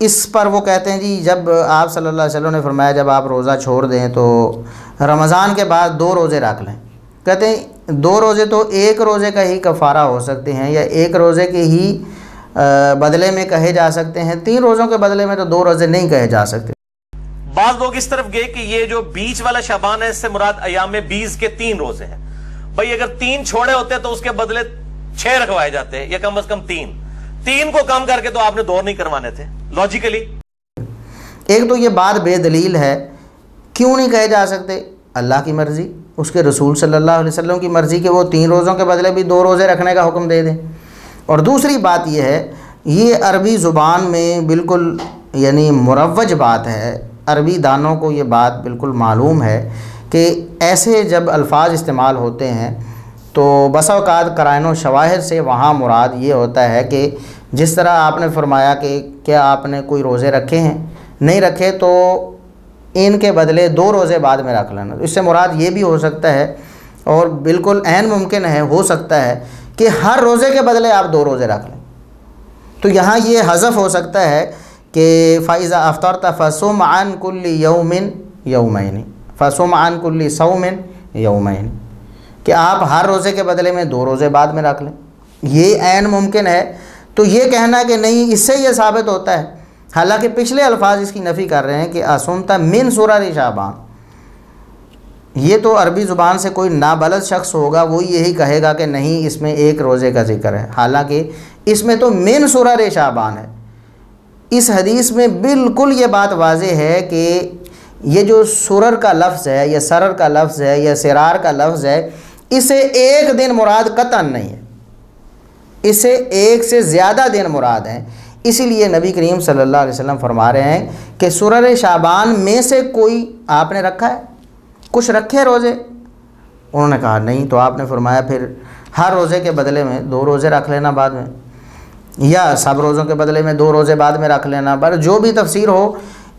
اس پر وہ کہتے ہیں جی جب آپ صلی اللہ علیہ وسلم نے فرمایا جب آپ روزہ چھوڑ دیں تو رمضان کے بعد 2 روزے رکھ لیں. کہتے ہیں 2 روزے تو ایک روزے کا ہی کفارہ ہو سکتے ہیں یا ایک روزے کے ہی بدلے میں کہے جا سکتے ہیں, 3 روزوں کے بدلے میں تو 2 روزے نہیں کہے جا سکتے. بعض لوگ اس طرف گئے کہ یہ جو بیچ والا شعبان ہے اس سے مراد ایام 20 کے 3 روزے ہیں. بھئی اگر 3 چھوڑے ہوتے تو اس کے بدلے 6 رکھوائے جاتے یا کم از کم 3 کو کم کر کے تو آپ نے 2 نہیں کروانے تھے لاجیکلی. ایک تو یہ بات بے دلیل ہے, کیوں نہیں کہے جا سکتے؟ اللہ کی مرضی, اس کے رسول صلی اللہ علیہ وسلم کی مرضی کہ وہ 3 روزوں کے بدلے بھی 2 روزے رکھنے کا حکم دے دیں. اور دوسری بات یہ ہے, یہ عربی زبان میں بالکل یعنی مروج بات ہے, عربی دانوں کو یہ بات بالکل معلوم ہے کہ ایسے جب الفاظ استعمال ہوتے ہیں تو بسا اوقات قرائن و شواہد سے وہاں مراد یہ ہوتا ہے کہ جس طرح آپ نے فرمایا کہ کیا آپ نے کوئی روزے رکھے ہیں, نہیں رکھے تو ان کے بدلے 2 روزے بعد میں رکھ لینا. اس سے مراد یہ بھی ہو سکتا ہے اور بالکل عین ممکن ہے, ہو سکتا ہے کہ ہر روزے کے بدلے آپ 2 روزے رکھ لیں. تو یہاں یہ حذف ہو سکتا ہے کہ فَإِذَا أَفْطَرْتَ فَصُمْ عَنْ كُلِّ يَوْمٍ يَوْمَيْنِ فَصُمْ عَنْ كُلِّ صَوْمٍ يَوْمَيْنِ کہ آپ ہر روزے کے بدلے میں 2 روزے بعد میں رکھ لیں. یہ عین ممکن ہے. تو یہ کہنا کہ نہیں اس سے یہ ثابت ہوتا ہے, حالانکہ پچھلے الفاظ اس کی نفی کر رہے ہیں کہ اصومتا من سرر شعبان, یہ تو عربی زبان سے کوئی نابلد شخص ہوگا وہ یہی کہے گا کہ نہیں اس میں 1 روزے کا ذکر ہے, حالانکہ اس میں تو من سرر شعبان ہے. اس حدیث میں بالکل یہ بات واضح ہے کہ یہ جو سرر کا لفظ ہے یا سرر کا لفظ ہے یا سرار کا لفظ ہے, اسے 1 دن مراد قطعاً نہیں ہے, اسے 1 سے زیادہ دن مراد ہیں. اسی لیے نبی کریم صلی اللہ علیہ وسلم فرما رہے ہیں کہ سرر شعبان میں سے کوئی آپ نے رکھا ہے, کچھ رکھے روزے؟ انہوں نے کہا نہیں. تو آپ نے فرمایا پھر ہر روزے کے بدلے میں 2 روزے رکھ لینا بعد میں, یا سب روزوں کے بدلے میں 2 روزے بعد میں رکھ لینا. پر جو بھی تفسیر ہو,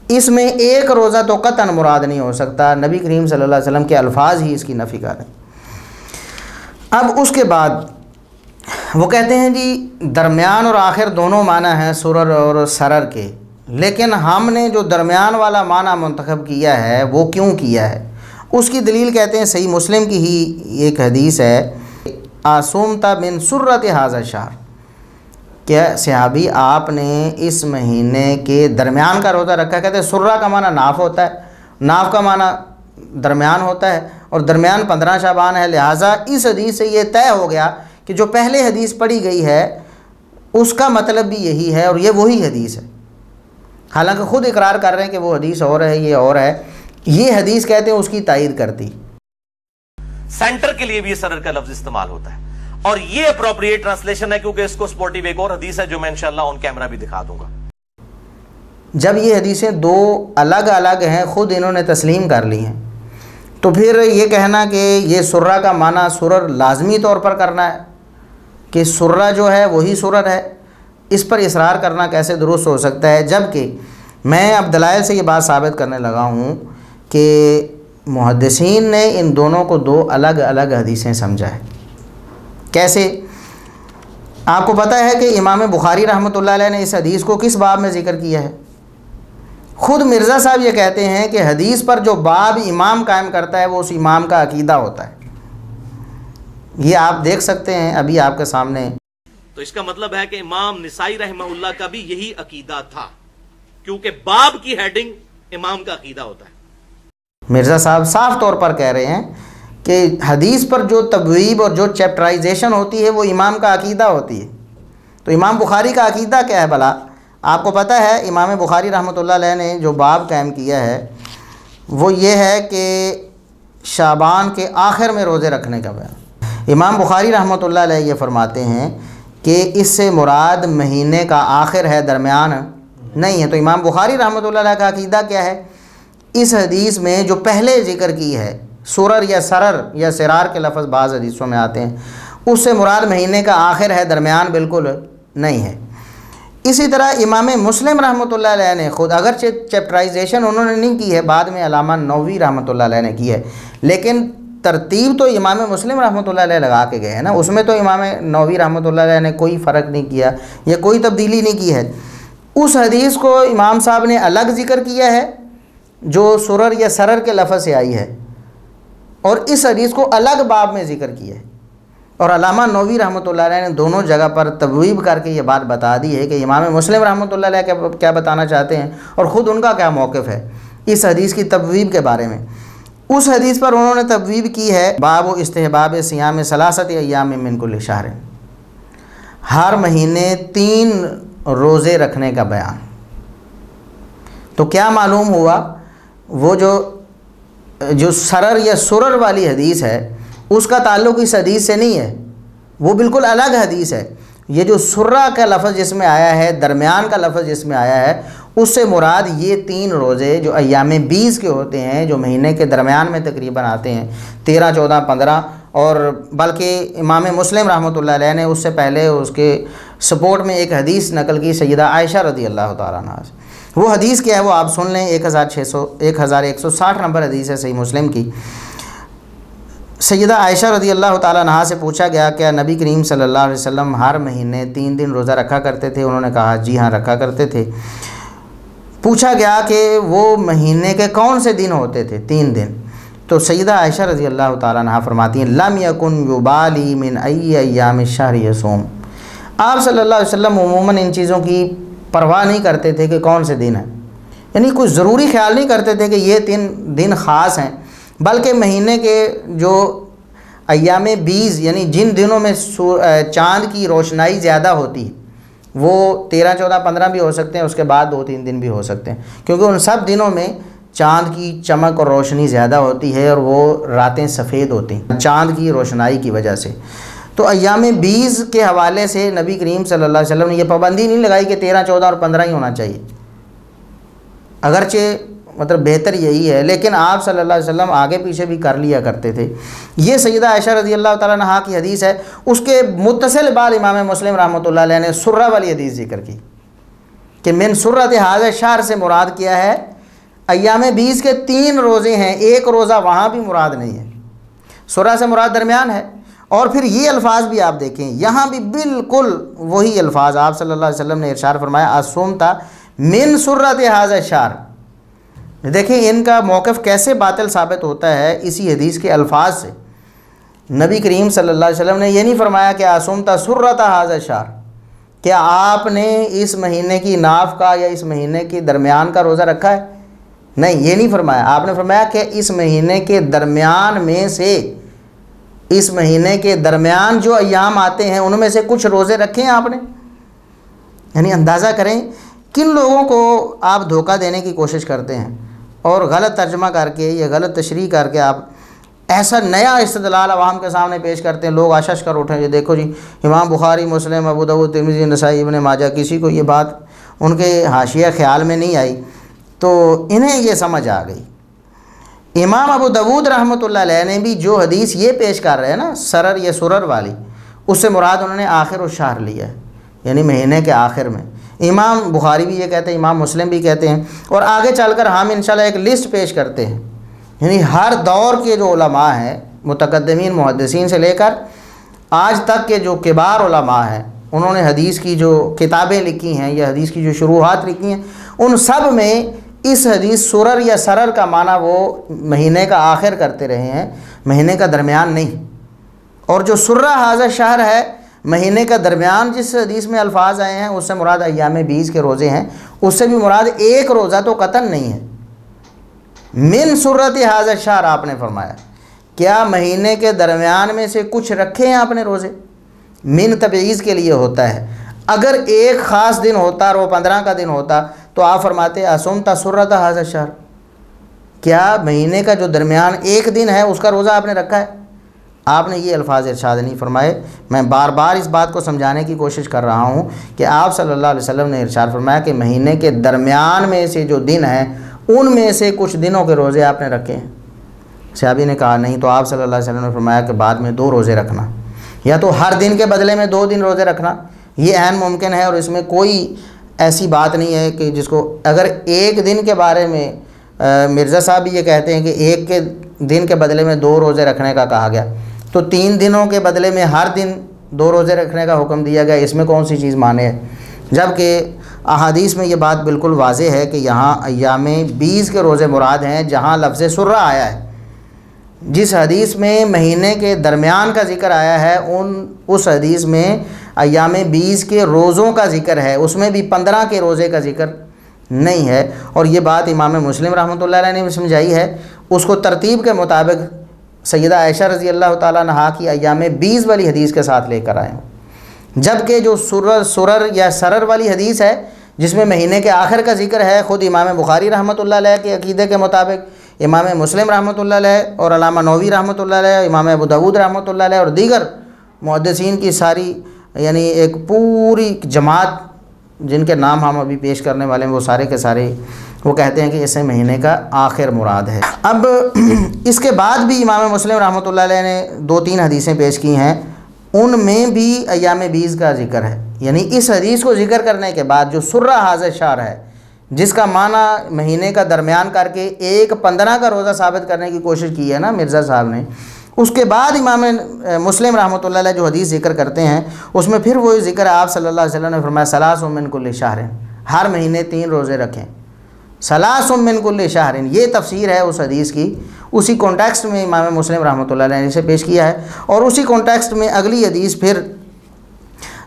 اس میں 1 روزہ تو قطعاً مراد نہیں ہو سکتا. نبی کریم صلی اللہ علیہ وسلم کے الفاظ ہی اس کی نفی کر رہے ہیں. اب اس کے بعد وہ کہتے ہیں جی درمیان اور آخر دونوں معنی ہیں سرر اور سرر کے, لیکن ہم نے جو درمیان والا معنی منتخب کیا ہے وہ کیوں کیا ہے؟ اس کی دلیل کہتے ہیں صحیح مسلم کی ہی ایک حدیث ہے, آسومتا من سرت ھذا الشہر, کہ صحابی آپ نے اس مہینے کے درمیان کا روزہ رکھا. کہتے ہیں سرہ کا معنی ناف ہوتا ہے, ناف کا معنی درمیان ہوتا ہے, اور درمیان 15 شعبان ہے. لہٰذا اس حدیث سے یہ طے ہو گیا کہ جو پہلے حدیث پڑھی گئی ہے اس کا مطلب بھی یہی ہے اور یہ وہی حدیث ہے. حالانکہ خود اقرار کر رہے ہیں کہ وہ حدیث اور ہے, یہ اور ہے. یہ حدیث کہتے ہیں اس کی تائید کرتی. سینٹر کے لیے بھی یہ سرر کا لفظ استعمال ہوتا ہے اور یہ اپروپریٹ ٹرانسلیشن ہے, کیونکہ اس کو سپورٹیو ایک اور حدیث ہے جو میں انشاءاللہ آن کیمرہ بھی دکھا دوں گا. جب یہ حدیثیں 2 الگ الگ ہیں, خود انہوں نے تسلیم کر لی ہیں, تو پھر یہ کہنا کہ یہ سرہ کا معنی سرر لازمی طور پر کرنا ہے کہ سرہ جو ہے وہی سرر ہے, اس پر اصرار کرنا کیسے درست ہو سکتا ہے؟ جبکہ میں اب دلائل سے یہ بات ثابت کرنے لگا ہوں کہ محدثین نے ان دونوں کو 2 الگ الگ حدیثیں سمجھا ہے. کیسے؟ آپ کو پتہ ہے کہ امام بخاری رحمۃ اللہ علیہ نے اس حدیث کو کس باب میں ذکر کیا ہے؟ خود مرزا صاحب یہ کہتے ہیں کہ حدیث پر جو باب امام قائم کرتا ہے وہ اس امام کا عقیدہ ہوتا ہے. یہ آپ دیکھ سکتے ہیں ابھی آپ کے سامنے. تو اس کا مطلب ہے کہ امام نسائی رحمہ اللہ کا بھی یہی عقیدہ تھا, کیونکہ باب کی ہیڈنگ امام کا عقیدہ ہوتا ہے. مرزا صاحب صاف طور پر کہہ رہے ہیں کہ حدیث پر جو تبویب اور جو چیپٹرائزیشن ہوتی ہے وہ امام کا عقیدہ ہوتی ہے. تو امام بخاری کا عقیدہ کیا ہے بھلا؟ آپ کو پتہ ہے امام بخاری رحمۃ اللہ علیہ نے جو باب قائم کیا ہے وہ یہ ہے کہ شعبان کے آخر میں روزے رکھنے کا بیان. امام بخاری رحمۃ اللہ علیہ یہ فرماتے ہیں کہ اس سے مراد مہینے کا آخر ہے, درمیان نہیں ہے. تو امام بخاری رحمۃ اللہ علیہ کا عقیدہ کیا ہے؟ اس حدیث میں جو پہلے ذکر کی ہے سرر یا سرر یا سرار کے لفظ بعض حدیثوں میں آتے ہیں, اس سے مراد مہینے کا آخر ہے, درمیان بالکل نہیں ہے. اسی طرح امام مسلم رحمۃ اللہ علیہ نے خود اگرچہ چیپٹرائزیشن انہوں نے نہیں کی ہے, بعد میں علامہ نووی رحمۃ اللہ علیہ نے کی ہے, لیکن ترتیب تو امام مسلم رحمۃ اللہ علیہ لگا کے گئے ہیں نا. اس میں تو امام نووی رحمۃ اللہ علیہ نے کوئی فرق نہیں کیا یا کوئی تبدیلی نہیں کی ہے. اس حدیث کو امام صاحب نے الگ ذکر کیا ہے جو سرر یا سرر کے لفظ سے آئی ہے، اور اس حدیث کو الگ باب میں ذکر کیا ہے، اور علامہ نووی رحمۃ اللہ علیہ نے دونوں جگہ پر تبویب کر کے یہ بات بتا دی ہے کہ امام مسلم رحمۃ اللہ علیہ کیا بتانا چاہتے ہیں اور خود ان کا کیا موقف ہے اس حدیث کی تبویب کے بارے میں۔ اس حدیث پر انہوں نے تبویب کی ہے باب و استحباب صیام ثلاثۃ ایام من کل شہر، ہر مہینے 3 روزے رکھنے کا بیان۔ تو کیا معلوم ہوا، وہ جو سرر یا سرر والی حدیث ہے اس کا تعلق اس حدیث سے نہیں ہے، وہ بالکل الگ حدیث ہے۔ یہ جو سرہ کا لفظ جس میں آیا ہے، درمیان کا لفظ جس میں آیا ہے، اس سے مراد یہ 3 روزے جو ایام 20 کے ہوتے ہیں، جو مہینے کے درمیان میں تقریباً آتے ہیں، 13، 14، 15، اور بلکہ امام مسلم رحمۃ اللہ علیہ نے اس سے پہلے اس کے سپورٹ میں ایک حدیث نقل کی سیدہ عائشہ رضی اللہ تعالیٰ عنہا سے۔ وہ حدیث کیا ہے وہ آپ سن لیں، 1160 نمبر حدیث ہے صحیح مسلم کی۔ سیدہ عائشہ رضی اللہ تعالیٰ عنہا سے پوچھا گیا کہ نبی کریم صلی اللہ علیہ وسلم ہر مہینے 3 دن روزہ رکھا کرتے تھے؟ انہوں نے کہا جی ہاں رکھا کرتے تھے۔ پوچھا گیا کہ وہ مہینے کے کون سے دن ہوتے تھے؟ 3 دن۔ تو سیدہ عائشہ رضی اللہ تعالیٰ عنہا فرماتی ہیں لم یکن یبالی من ای ایام الشہر یصوم، آپ صلی اللہ علیہ وسلم عموماً ان چیزوں کی پرواہ نہیں کرتے تھے کہ کون سے دن ہیں، یعنی کوئی ضروری خیال نہیں کرتے تھے کہ یہ 3 دن خاص ہیں، بلکہ مہینے کے جو ایام 20 یعنی جن دنوں میں چاند کی روشنائی زیادہ ہوتی ہے وہ 13، 14، 15 بھی ہو سکتے ہیں، اس کے بعد 2-3 دن بھی ہو سکتے ہیں، کیونکہ ان سب دنوں میں چاند کی چمک اور روشنی زیادہ ہوتی ہے اور وہ راتیں سفید ہوتی ہیں چاند کی روشنائی کی وجہ سے۔ تو ایام 20 کے حوالے سے نبی کریم صلی اللہ علیہ وسلم نے یہ پابندی نہیں لگائی کہ 13، 14 اور 15 ہی ہونا چاہیے، اگرچہ مطلب بہتر یہی ہے، لیکن آپ صلی اللہ علیہ وسلم آگے پیچھے بھی کر لیا کرتے تھے۔ یہ سیدہ عائشہ رضی اللہ تعالیٰ عنہا کی حدیث ہے۔ اس کے متصل بعد امام مسلم رحمۃ اللہ علیہ نے سرہ والی حدیث ذکر کی کہ من سرۃ ھذا الشہر سے مراد کیا ہے، ایام 20 کے 3 روزے ہیں، ایک روزہ وہاں بھی مراد نہیں ہے، سرہ سے مراد درمیان ہے۔ اور پھر یہ الفاظ بھی آپ دیکھیں، یہاں بھی بالکل وہی الفاظ آپ صلی اللہ علیہ وسلم نے ارشاد فرمایا اصومتا من سرۃ ھذا الشہر۔ دیکھیں ان کا موقف کیسے باطل ثابت ہوتا ہے اسی حدیث کے الفاظ سے۔ نبی کریم صلی اللہ علیہ وسلم نے یہ نہیں فرمایا کہ اصومتا سرۃ ھذا الشہر، کیا آپ نے اس مہینے کی ناف کا یا اس مہینے کے درمیان کا روزہ رکھا ہے؟ نہیں، یہ نہیں فرمایا۔ آپ نے فرمایا کہ اس مہینے کے درمیان میں سے، اس مہینے کے درمیان جو ایام آتے ہیں ان میں سے کچھ روزے رکھے ہیں آپ نے۔ یعنی اندازہ کریں کن لوگوں کو آپ دھوکہ دینے کی کوشش کرتے ہیں اور غلط ترجمہ کر کے یا غلط تشریح کر کے آپ ایسا نیا استدلال عوام کے سامنے پیش کرتے ہیں، لوگ آشش کر اٹھیں یہ دیکھو جی امام بخاری، مسلم، ابو داؤد، ترمذی، نسائی، ابن ماجہ، کسی کو یہ بات ان کے حاشیہ خیال میں نہیں آئی تو انہیں یہ سمجھ آ گئی۔ امام ابو داؤد رحمۃ اللہ علیہ نے بھی جو حدیث یہ پیش کر رہے ہیں نا سرر یا سرر والی، اس سے مراد انہوں نے آخر الشہر لیا ہے، یعنی مہینے کے آخر میں۔ امام بخاری بھی یہ کہتے ہیں، امام مسلم بھی کہتے ہیں، اور آگے چل کر ہم انشاءاللہ ایک لسٹ پیش کرتے ہیں، یعنی ہر دور کے جو علماء ہیں متقدمین محدثین سے لے کر آج تک کے جو کبار علماء ہیں، انہوں نے حدیث کی جو کتابیں لکھی ہیں یا حدیث کی جو شروحات لکھی ہیں، ان سب میں اس حدیث سرر یا سرر کا معنی وہ مہینے کا آخر کرتے رہے ہیں، مہینے کا درمیان نہیں۔ اور جو سرہ ھذا الشہر ہے، مہینے کا درمیان جس حدیث میں الفاظ آئے ہیں اس سے مراد ایام 20 کے روزے ہیں، اس سے بھی مراد ایک روزہ تو قطعاً نہیں ہے۔ من سرۃ ھذا الشہر آپ نے فرمایا، کیا مہینے کے درمیان میں سے کچھ رکھے ہیں آپ نے روزے؟ من تبعیض کے لیے ہوتا ہے، اگر ایک خاص دن ہوتا اور وہ 15 کا دن ہوتا تو آپ فرماتے اصومتا سرۃ ھذا الشہر، کیا مہینے کا جو درمیان ایک دن ہے اس کا روزہ آپ نے رکھا ہے؟ آپ نے یہ الفاظ ارشاد نہیں فرمائے۔ میں بار بار اس بات کو سمجھانے کی کوشش کر رہا ہوں کہ آپ صلی اللہ علیہ وسلم نے ارشاد فرمایا کہ مہینے کے درمیان میں سے جو دن ہیں ان میں سے کچھ دنوں کے روزے آپ نے رکھے ہیں۔ صحابی نے کہا نہیں، تو آپ صلی اللہ علیہ وسلم نے فرمایا کہ بعد میں 2 روزے رکھنا، یا تو ہر دن کے بدلے میں 2 دن روزے رکھنا، یہ عین ممکن ہے، اور اس میں کوئی ایسی بات نہیں ہے کہ جس کو اگر ایک دن کے بارے میں مرزا صاحب بھی یہ کہتے ہیں کہ ایک کے دن کے بدلے میں 2 روزے رکھنے کا کہا گیا تو 3 دنوں کے بدلے میں ہر دن 2 روزے رکھنے کا حکم دیا گیا، اس میں کون سی چیز مانے ہے؟ جبکہ احادیث میں یہ بات بالکل واضح ہے کہ یہاں ایام بیس کے روزے مراد ہیں جہاں لفظ سرہ آیا ہے۔ جس حدیث میں مہینے کے درمیان کا ذکر آیا ہے اس حدیث میں ایام بیس کے روزوں کا ذکر ہے، اس میں بھی 15 کے روزے کا ذکر نہیں ہے۔ اور یہ بات امام مسلم رحمۃ اللہ علیہ نے بھی سمجھائی ہے، اس کو ترتیب کے مطابق سیدہ عائشہ رضی اللہ تعالیٰ عنہا کی ایام بیس والی حدیث کے ساتھ لے کر آئے ہیں، جبکہ جو سرر یا سرر والی حدیث ہے جس میں مہینے کے آخر کا ذکر ہے، خود امام بخاری رحمۃ اللہ علیہ کے عقیدے کے مطابق امام مسلم رحمۃ اللہ علیہ اور علامہ نووی رحمۃ اللہ علیہ، امام ابو داؤد رحمۃ اللہ علیہ اور دیگر محدثین کی ساری یعنی ایک پوری جماعت جن کے نام ہم ابھی پیش کرنے والے ہیں وہ سارے کے سارے وہ کہتے ہیں کہ اسے مہینے کا آخر مراد ہے۔ اب اس کے بعد بھی امام مسلم رحمۃ اللہ علیہ نے 2-3 حدیثیں پیش کی ہیں، ان میں بھی ایام بیس کا ذکر ہے، یعنی اس حدیث کو ذکر کرنے کے بعد جو سرہ حاضر شہر ہے جس کا معنی مہینے کا درمیان کر کے ایک 15 کا روزہ ثابت کرنے کی کوشش کی ہے نا مرزا صاحب نے، اس کے بعد امام مسلم رحمۃ اللہ علیہ جو حدیث ذکر کرتے ہیں اس میں پھر وہی ذکر ہے۔ آپ صلی اللہ علیہ وسلم نے فرمایا ثلاث من کل شہر، ہر مہینے 3 روزے رکھیں، ثلاث من کل شہر، یہ تفسیر ہے اس حدیث کی۔ اسی کانٹیکسٹ میں امام مسلم رحمۃ اللہ علیہ نے اسے پیش کیا ہے، اور اسی کانٹیکسٹ میں اگلی حدیث پھر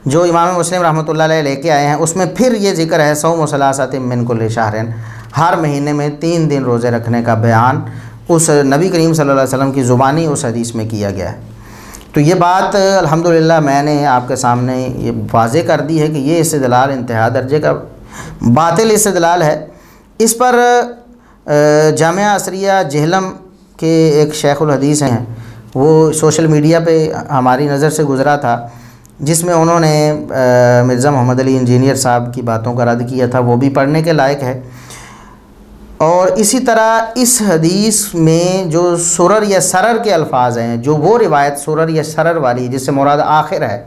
جو امام مسلم رحمۃ اللہ علیہ لے کے آئے ہیں اس میں پھر یہ ذکر ہے صوم ثلاثۃ من کل شہر، ہر مہینے میں 3 دن روزے رکھنے کا بیان اس نبی کریم صلی اللہ علیہ وسلم کی زبانی اس حدیث میں کیا گیا ہے۔ تو یہ بات الحمدللہ میں نے آپ کے سامنے یہ واضح کر دی ہے کہ یہ استدلال انتہا درجے کا باطل استدلال ہے۔ اس پر جامعہ عصریہ جہلم کے ایک شیخ الحدیث ہیں، وہ سوشل میڈیا پہ ہماری نظر سے گزرا تھا، جس میں انہوں نے مرزا محمد علی انجینئر صاحب کی باتوں کا رد کیا تھا، وہ بھی پڑھنے کے لائق ہے۔ اور اسی طرح اس حدیث میں جو سرر یا سرر کے الفاظ ہیں، جو وہ روایت سرر یا سرر والی جس سے مراد آخر ہے،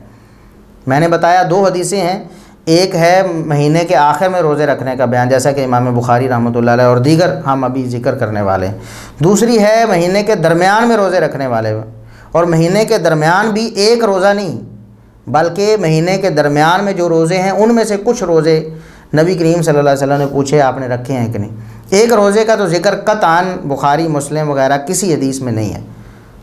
میں نے بتایا 2 حدیثیں ہیں، ایک ہے مہینے کے آخر میں روزے رکھنے کا بیان جیسا کہ امام بخاری رحمۃ اللہ علیہ اور دیگر ہم ابھی ذکر کرنے والے ہیں، دوسری ہے مہینے کے درمیان میں روزے رکھنے والے، اور مہینے کے درمیان بھی ایک روزہ نہیں بلکہ مہینے کے درمیان میں جو روزے ہیں ان میں سے کچھ روزے نبی کریم صلی اللہ علیہ وسلم نے پوچھے آپ نے رکھے ہیں کہ نہیں، ایک روزے کا تو ذکر قطعاً بخاری مسلم وغیرہ کسی حدیث میں نہیں ہے،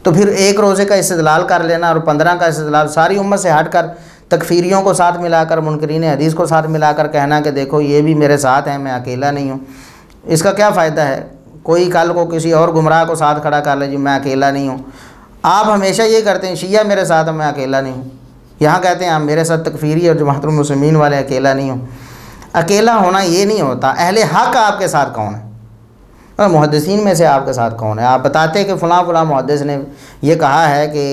تو پھر ایک روزے کا استدلال کر لینا اور 15 کا استدلال ساری امت سے ہٹ کر تکفیریوں کو ساتھ ملا کر منکرین حدیث کو ساتھ ملا کر کہنا کہ دیکھو یہ بھی میرے ساتھ ہیں میں اکیلا نہیں ہوں، اس کا کیا فائدہ ہے؟ کوئی کل کو کسی اور گمراہ کو ساتھ کھڑا کر لے جی میں اکیلا نہیں ہوں۔ آپ ہمیشہ یہ کرتے ہیں شیعہ میرے ساتھ میں اکیلا نہیں ہوں، یہاں کہتے ہیں آپ میرے ساتھ تکفیری اور جماعت المسلمین والے اکیلا نہیں ہوں۔ اکیلا ہونا یہ نہیں ہوتا، اہل حق آپ کے ساتھ کون ہے؟ محدثین میں سے آپ کے ساتھ کون ہے؟ آپ بتاتے کہ فلاں فلاں محدث نے یہ کہا ہے کہ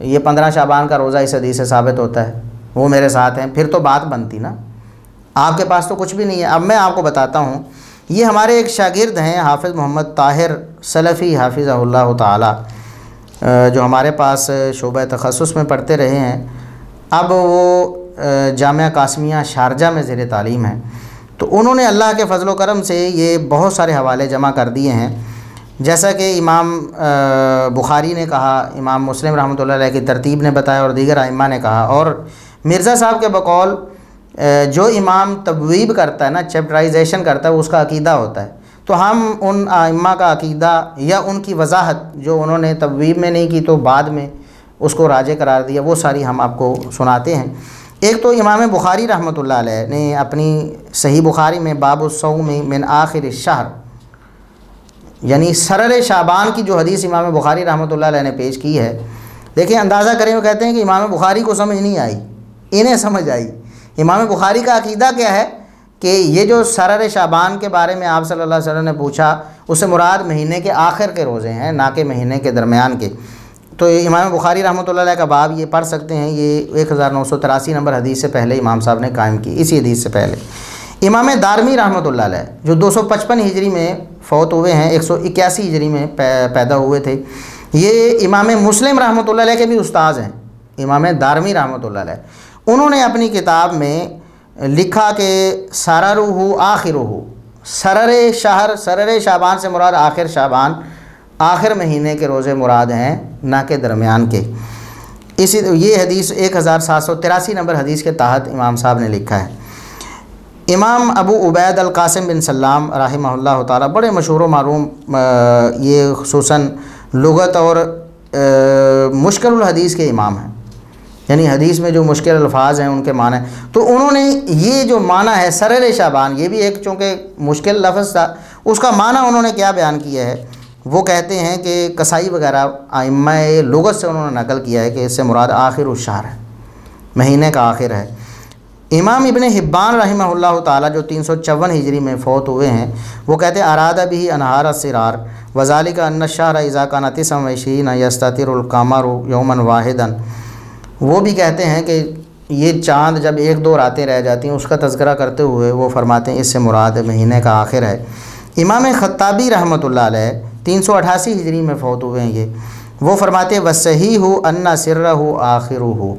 یہ 15 شعبان کا روزہ اس حدیث سے ثابت ہوتا ہے، وہ میرے ساتھ ہیں، پھر تو بات بنتی نا۔ آپ کے پاس تو کچھ بھی نہیں ہے۔ اب میں آپ کو بتاتا ہوں، یہ ہمارے ایک شاگرد ہیں حافظ محمد طاہر سلفی حافظہ اللہ تعالی، جو ہمارے پاس شعبہ تخصص میں پڑھتے رہے ہیں، اب وہ جامعہ قاسمیہ شارجہ میں زیر تعلیم ہیں، تو انہوں نے اللہ کے فضل و کرم سے یہ بہت سارے حوالے جمع کر دیے ہیں، جیسا کہ امام بخاری نے کہا، امام مسلم رحمۃ اللہ علیہ کی ترتیب نے بتایا اور دیگر ائمہ نے کہا، اور مرزا صاحب کے بقول جو امام تبویب کرتا ہے نا، چیپٹرائزیشن کرتا ہے، اس کا عقیدہ ہوتا ہے، تو ہم ان ائمہ کا عقیدہ یا ان کی وضاحت جو انہوں نے تبویب میں نہیں کی تو بعد میں اس کو راجع قرار دیا، وہ ساری ہم آپ کو سناتے ہیں۔ ایک تو امام بخاری رحمۃ اللہ علیہ نے اپنی صحیح بخاری میں باب الصوم من آخر الشہر، یعنی سرر شعبان کی جو حدیث امام بخاری رحمۃ اللہ علیہ نے پیش کی ہے، دیکھیں اندازہ کریں، وہ کہتے ہیں کہ امام بخاری کو سمجھ نہیں آئی، انہیں سمجھ آئی۔ امام بخاری کا عقیدہ کیا ہے کہ یہ جو سرر شعبان کے بارے میں آپ صلی اللہ علیہ وسلم نے پوچھا، اس سے مراد مہینے کے آخر کے روزے ہیں، نہ کہ مہینے کے درمیان کے۔ تو امام بخاری رحمۃ اللہ علیہ کا باب یہ پڑھ سکتے ہیں، یہ 1983 نمبر حدیث سے پہلے امام صاحب نے قائم کی، اسی حدیث سے پہلے۔ امام دارمی رحمۃ اللہ علیہ جو 255 ہجری میں فوت ہوئے ہیں، 181 ہجری میں پیدا ہوئے تھے، یہ امام مسلم رحمۃ اللہ علیہ کے بھی استاذ ہیں، امام دارمی رحمۃ اللہ علیہ۔ انہوں نے اپنی کتاب میں لکھا کہ سررہ آخرہ، سرر شہر، سرر شعبان سے مراد آخر شعبان، آخر مہینے کے روزے مراد ہیں، نہ کہ درمیان کے۔ یہ حدیث 1783 نمبر حدیث کے تحت امام صاحب نے لکھا ہے۔ امام ابو عبید القاسم بن سلام رحمہ اللہ تعالی بڑے مشہور و معروم یہ خصوصاً لغت اور مشکل الحدیث کے امام ہیں، یعنی حدیث میں جو مشکل الفاظ ہیں ان کے معنی، تو انہوں نے یہ جو معنی ہے سرر شعبان، یہ بھی ایک چونکہ مشکل لفظ تھا، اس کا معنی انہوں نے کیا بیان کیا ہے، وہ کہتے ہیں کہ کسائی وغیرہ ائمہ لغت سے انہوں نے نقل کیا ہے کہ اس سے مراد آخر الشہر ہے، مہینے کا آخر ہے۔ امام ابن حبان رحمہ اللہ تعالی جو 354 ہجری میں فوت ہوئے ہیں، وہ کہتے ہیں اراد بھی انہار السرار وذالک ان الشہر اذا کان 29 یستتر القمر یوما واحدا، وہ بھی کہتے ہیں کہ یہ چاند جب 1-2 راتیں رہ جاتی ہیں اس کا تذکرہ کرتے ہوئے وہ فرماتے ہیں اس سے مراد مہینے کا آخر ہے۔ امام خطابی رحمۃ اللہ علیہ 388 ہجری میں فوت ہوئے ہیں یہ، وہ فرماتے ہیں وصحیح ان سرہ آخرہ،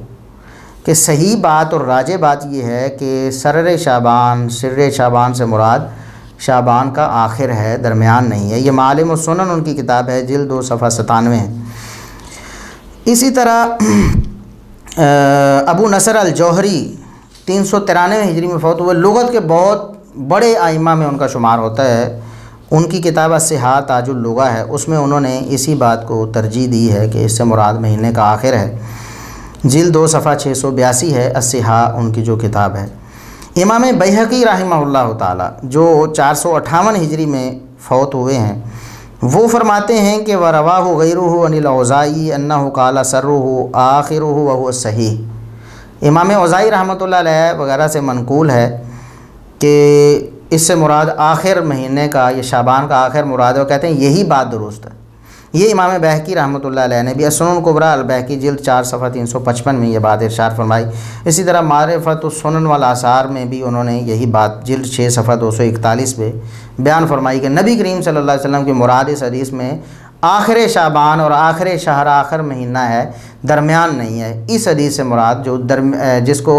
کہ صحیح بات اور راجح بات یہ ہے کہ سر شعبان سے مراد شعبان کا آخر ہے، درمیان نہیں ہے۔ یہ معالم السنن ان کی کتاب ہے، جلد 2 صفحہ 97 ہے۔ اسی طرح ابو نصر الجوہری 393 ہجری میں فوت ہوئے، لغت کے بہت بڑے ائمہ میں ان کا شمار ہوتا ہے، ان کی کتاب الصحاح تاج اللغہ ہے، اس میں انہوں نے اسی بات کو ترجیح دی ہے کہ اس سے مراد مہینے کا آخر ہے، جلد 2 صفحہ 682 ہے الصحاح ان کی جو کتاب ہے۔ امام بیہقی رحمہ اللہ تعالی جو 458 ہجری میں فوت ہوئے ہیں، وہ فرماتے ہیں کہ وَرَوَاهُ غَيْرُهُ عَنِ الْأَوْزَاعِيِّ أَنَّهُ قَالَ سَرُّهُ آخِرُهُ وَهُوَ الصَّحِيحُ، امام اوزاعی رحمۃ اللہ علیہ وغیرہ سے منقول ہے کہ اس سے مراد آخر مہینے کا، یہ شعبان کا آخر مراد ہے، وہ کہتے ہیں یہی بات درست ہے۔ یہ امام بیہقی رحمۃ اللہ علیہ نے بھی السنن الکبریٰ البیہقی جلد 4 صفحہ 355 میں یہ بات ارشاد فرمائی۔ اسی طرح معرفت السنن والآثار میں بھی انہوں نے یہی بات جلد 6 صفحہ 241 میں بیان فرمائی کہ نبی کریم صلی اللہ علیہ وسلم کی مراد اس حدیث میں آخر شعبان اور آخر شہر آخر مہینہ ہے، درمیان نہیں ہے۔ اس حدیث سے مراد جو جس کو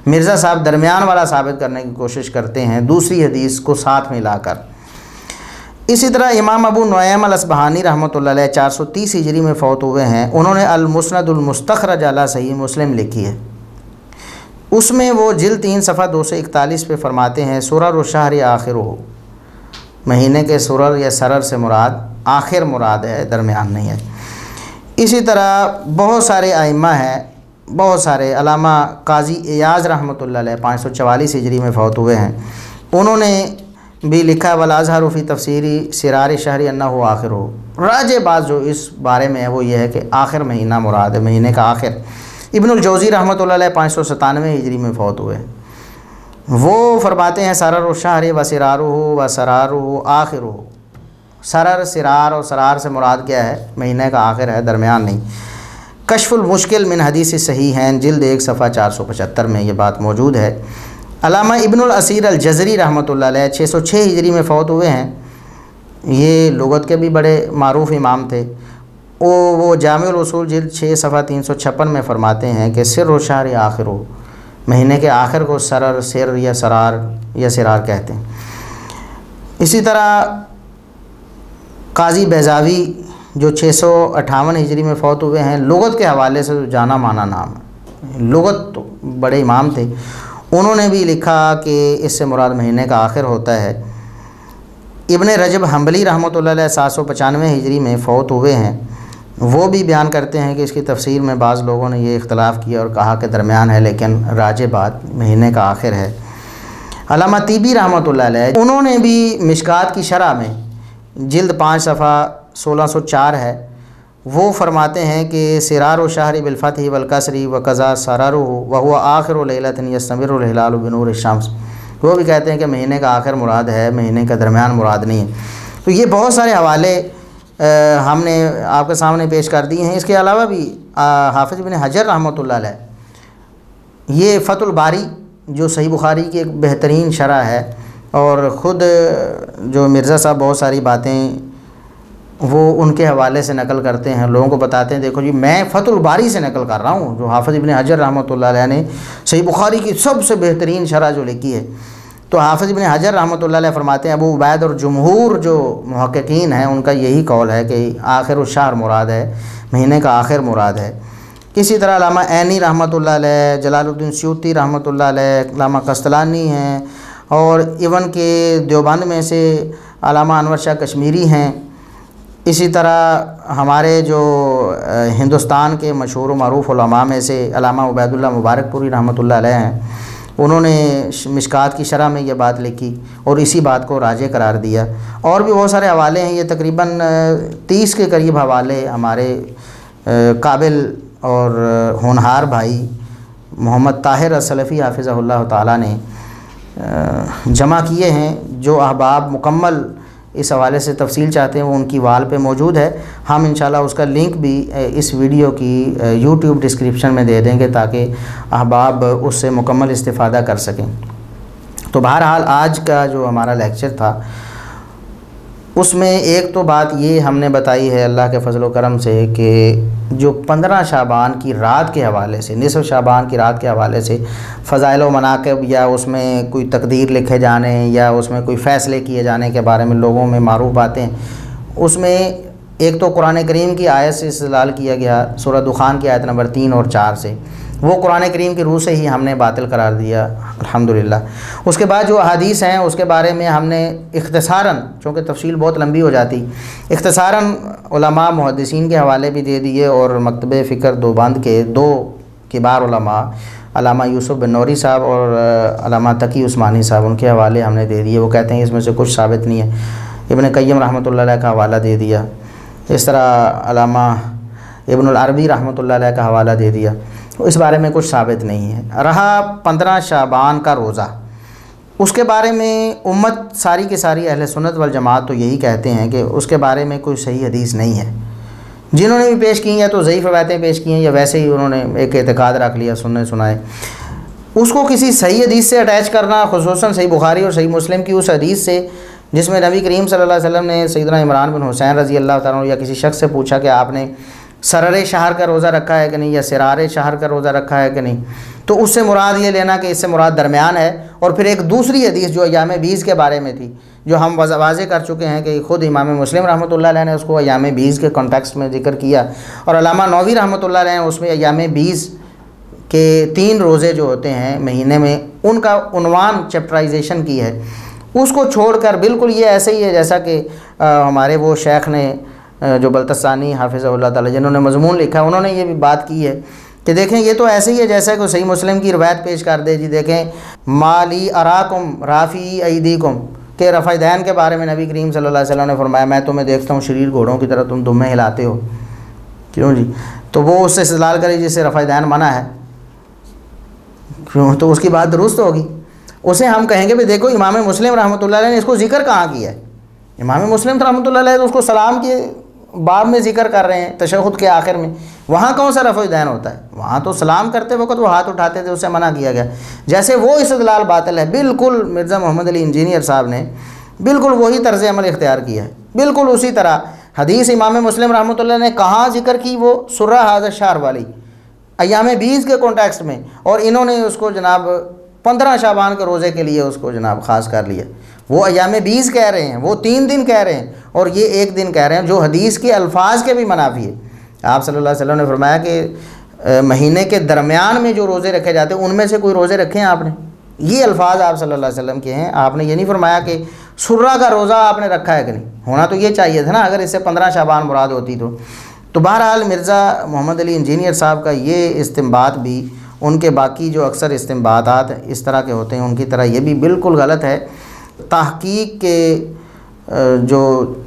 مرزا صاحب درمیان والا ثابت کرنے کی کوشش کرتے ہیں دوسری حدیث کو ساتھ ملا کر۔ اسی طرح امام ابو نعیم الاصبہانی رحمۃ اللہ علیہ 430 ہجری میں فوت ہوئے ہیں، انہوں نے المسند المستخرج علی صحیح مسلم لکھی ہے، اس میں وہ جلد 3 صفحہ 241 پہ فرماتے ہیں سرر الشہر آخرہ، مہینے کے سرر یا سرر سے مراد آخر مراد ہے، درمیان نہیں ہے۔ اسی طرح بہت سارے ائمہ ہیں، بہت سارے، علامہ قاضی ایاز رحمۃ اللہ علیہ 544 ہجری میں فوت ہوئے ہیں، انہوں نے بھی لکھا والازہر فی تفسیری سرار شہر انہ آخرہ، راجح بات جو اس بارے میں ہے وہ یہ ہے کہ آخر مہینہ مراد ہے، مہینے کا آخر۔ ابن الجوزی رحمۃ اللہ علیہ 597 ہجری میں فوت ہوئے، وہ فرماتے ہیں سرر الشہر و سرارہ و سرارہ آخرہ، سرر سرار اور سرار سے مراد کیا ہے، مہینے کا آخر ہے، درمیان نہیں۔ کشف المشکل من حدیث صحیح ہیں جلد 1 صفحہ 475 میں یہ بات موجود ہے۔ علامہ ابن الاسیر الجزری رحمۃ اللہ علیہ 606 ہجری میں فوت ہوئے ہیں، یہ لغت کے بھی بڑے معروف امام تھے، وہ جامع الاصول جلد 6 صفحہ 356 میں فرماتے ہیں کہ سر و شہر آخرہ، مہینے کے آخر کو سرر، سر یا سرار یا سرار کہتے ہیں۔ اسی طرح قاضی بیضاوی جو 658 ہجری میں فوت ہوئے ہیں، لغت کے حوالے سے جانا مانا نام ہے، لغت تو بڑے امام تھے، انہوں نے بھی لکھا کہ اس سے مراد مہینے کا آخر ہوتا ہے۔ ابن رجب حنبلی رحمۃ اللہ علیہ 795 ہجری میں فوت ہوئے ہیں، وہ بھی بیان کرتے ہیں کہ اس کی تفسیر میں بعض لوگوں نے یہ اختلاف کیا اور کہا کہ درمیان ہے، لیکن راجح بات مہینے کا آخر ہے۔ علامہ طیبی رحمۃ اللہ علیہ انہوں نے بھی مشکات کی شرح میں جلد 5 صفحہ 1604 ہے، وہ فرماتے ہیں کہ سرار و شہر بالفتح والکسر وقضا سرارہ وهو آخر لیلۃ یستمر الہلال بنور الشمس، وہ بھی کہتے ہیں کہ مہینے کا آخر مراد ہے، مہینے کا درمیان مراد نہیں ہے۔ تو یہ بہت سارے حوالے ہم نے آپ کے سامنے پیش کر دیے ہیں۔ اس کے علاوہ بھی حافظ بن حجر رحمۃ اللہ علیہ یہ فتح الباری جو صحیح بخاری کی ایک بہترین شرح ہے، اور خود جو مرزا صاحب بہت ساری باتیں وہ ان کے حوالے سے نقل کرتے ہیں، لوگوں کو بتاتے ہیں دیکھو جی میں فتح الباری سے نقل کر رہا ہوں، جو حافظ ابن حجر رحمۃ اللہ علیہ نے صحیح بخاری کی سب سے بہترین شرح جو لکھی ہے، تو حافظ ابن حجر رحمۃ اللہ علیہ فرماتے ہیں ابو عبید اور جمہور جو محققین ہیں ان کا یہی قول ہے کہ آخر الشہر مراد ہے، مہینے کا آخر مراد ہے۔ اسی طرح علامہ عینی رحمۃ اللہ علیہ، جلال الدین سیوطی رحمۃ اللہ علیہ، علامہ قسطلانی ہیں، اور ایون کہ دیوبند میں سے علامہ انور شاہ کشمیری ہیں، اسی طرح ہمارے جو ہندوستان کے مشہور و معروف علماء میں سے علامہ عبید اللہ مبارک پوری رحمۃ اللہ علیہ ہیں، انہوں نے مشکات کی شرح میں یہ بات لکھی اور اسی بات کو راجح قرار دیا۔ اور بھی بہت سارے حوالے ہیں، یہ تقریباً 30 کے قریب حوالے ہمارے قابل اور ہونہار بھائی محمد طاہر السلفی حافظہ اللہ تعالیٰ نے جمع کیے ہیں۔ جو احباب مکمل اس حوالے سے تفصیل چاہتے ہیں وہ ان کی وال پہ موجود ہے، ہم انشاءاللہ اس کا لنک بھی اس ویڈیو کی یوٹیوب ڈسکرپشن میں دے دیں گے تاکہ احباب اس سے مکمل استفادہ کر سکیں۔ تو بہرحال آج کا جو ہمارا لیکچر تھا اس میں ایک تو بات یہ ہم نے بتائی ہے اللہ کے فضل و کرم سے کہ جو 15 شعبان کی رات کے حوالے سے، نصف شعبان کی رات کے حوالے سے فضائل و مناقب یا اس میں کوئی تقدیر لکھے جانے یا اس میں کوئی فیصلے کیے جانے کے بارے میں لوگوں میں معروف باتیں، اس میں ایک تو قرآن کریم کی آیت سے استدلال کیا گیا، سورہ دخان کی آیت نمبر 3 اور 4 سے، وہ قرآن کریم کی روح سے ہی ہم نے باطل قرار دیا الحمدللہ۔ اس کے بعد جو احادیث ہیں اس کے بارے میں ہم نے اختصاراً، چونکہ تفصیل بہت لمبی ہو جاتی، اختصاراً علماء محدثین کے حوالے بھی دے دیے اور مکتب فکر دیوبند کے 2 کبار علماء علامہ یوسف بن نوری صاحب اور علامہ تقی عثمانی صاحب، ان کے حوالے ہم نے دے دیے۔ وہ کہتے ہیں اس میں سے کچھ ثابت نہیں ہے۔ ابن قیم رحمۃ اللہ علیہ کا حوالہ دے دیا، اس طرح علامہ ابن العربی رحمۃ اللہ علیہ کا حوالہ دے دیا، اس بارے میں کچھ ثابت نہیں ہے۔ رہا 15 شعبان کا روزہ، اس کے بارے میں امت ساری کی ساری اہل سنت والجماعت تو یہی کہتے ہیں کہ اس کے بارے میں کوئی صحیح حدیث نہیں ہے۔ جنہوں نے بھی پیش کی ہیں یا تو ضعیف روایتیں پیش کی ہیں یا ویسے ہی انہوں نے ایک اعتقاد رکھ لیا سننے سنائے، اس کو کسی صحیح حدیث سے اٹیچ کرنا، خصوصاً صحیح بخاری اور صحیح مسلم کی اس حدیث سے جس میں نبی کریم صلی اللہ علیہ وسلم نے سیدنا عمران بن حسین رضی اللہ تعالیٰ عنہ یا کسی شخص سے پوچھا کہ آپ نے سرر شہر کا روزہ رکھا ہے کہ نہیں یا سرار شہر کا روزہ رکھا ہے کہ نہیں، تو اس سے مراد یہ لینا کہ اس سے مراد درمیان ہے۔ اور پھر ایک دوسری حدیث جو ایام بیس کے بارے میں تھی، جو ہم واضح کر چکے ہیں کہ خود امام مسلم رحمۃ اللہ علیہ نے اس کو ایام بیس کے کانٹیکسٹ میں ذکر کیا، اور علامہ نووی رحمۃ اللہ علیہ نے اس میں ایام بیس کے 3 روزے جو ہوتے ہیں مہینے میں ان کا عنوان چیپٹرائزیشن کی ہے۔ اس کو چھوڑ کر بالکل یہ ایسے ہی ہے جیسا کہ ہمارے وہ شیخ نے جو بلتستانی حافظہ اللہ تعالیٰ جنہوں نے مضمون لکھا، انہوں نے یہ بھی بات کی ہے کہ دیکھیں یہ تو ایسے ہی ہے جیسا کہ صحیح مسلم کی روایت پیش کر دے، جی دیکھیں مالی اراکم رافی ایدیکم، کہ رفع دین کے بارے میں نبی کریم صلی اللہ علیہ وسلم نے فرمایا میں تمہیں دیکھتا ہوں شریر گھوڑوں کی طرح تم دمیں ہلاتے ہو، کیوں جی؟ تو وہ اس سے استدلال کرے جس سے رفع دین منع ہے، کیوں؟ تو اس کی بات درست ہوگی۔ اسے ہم کہیں گے بھی دیکھو امام مسلم رحمۃ اللہ علیہ نے اس کو ذکر کہاں کیا ہے؟ امام مسلم رحمۃ اللہ علیہ تو اس کو سلام کے باب میں ذکر کر رہے ہیں، تشہد کے آخر میں، وہاں کون سا رفع دین ہوتا ہے؟ وہاں تو سلام کرتے وقت وہ ہاتھ اٹھاتے تھے، اسے منع کیا گیا۔ جیسے وہ استدلال باطل ہے، بالکل مرزا محمد علی انجینئر صاحب نے بالکل وہی طرز عمل اختیار کیا ہے، بالکل اسی طرح حدیث امام مسلم رحمۃ اللہ نے کہاں ذکر کی، وہ سرہ حاضر شہر والی ایام بیس کے کانٹیکسٹ میں، اور انہوں نے اس کو جناب 15 شعبان کے روزے کے لیے اس کو جناب خاص کر لیا۔ وہ ایام 20 کہہ رہے ہیں، وہ 3 دن کہہ رہے ہیں، اور یہ 1 دن کہہ رہے ہیں، جو حدیث کے الفاظ کے بھی منافی ہے۔ آپ صلی اللہ علیہ وسلم نے فرمایا کہ مہینے کے درمیان میں جو روزے رکھے جاتے ہیں ان میں سے کوئی روزے رکھے ہیں آپ نے، یہ الفاظ آپ صلی اللہ علیہ وسلم کے ہیں۔ آپ نے یہ نہیں فرمایا کہ سرہ کا روزہ آپ نے رکھا ہے کہ نہیں، ہونا تو یہ چاہیے تھا نا اگر اس سے 15 شعبان مراد ہوتی تو بہرحال مرزا محمد علی انجینئر صاحب کا یہ استنباط بھی ان کے باقی جو اکثر استنباطات اس طرح کے ہوتے ہیں ان کی طرح یہ بھی بالکل غلط ہے۔ تحقیق کے جو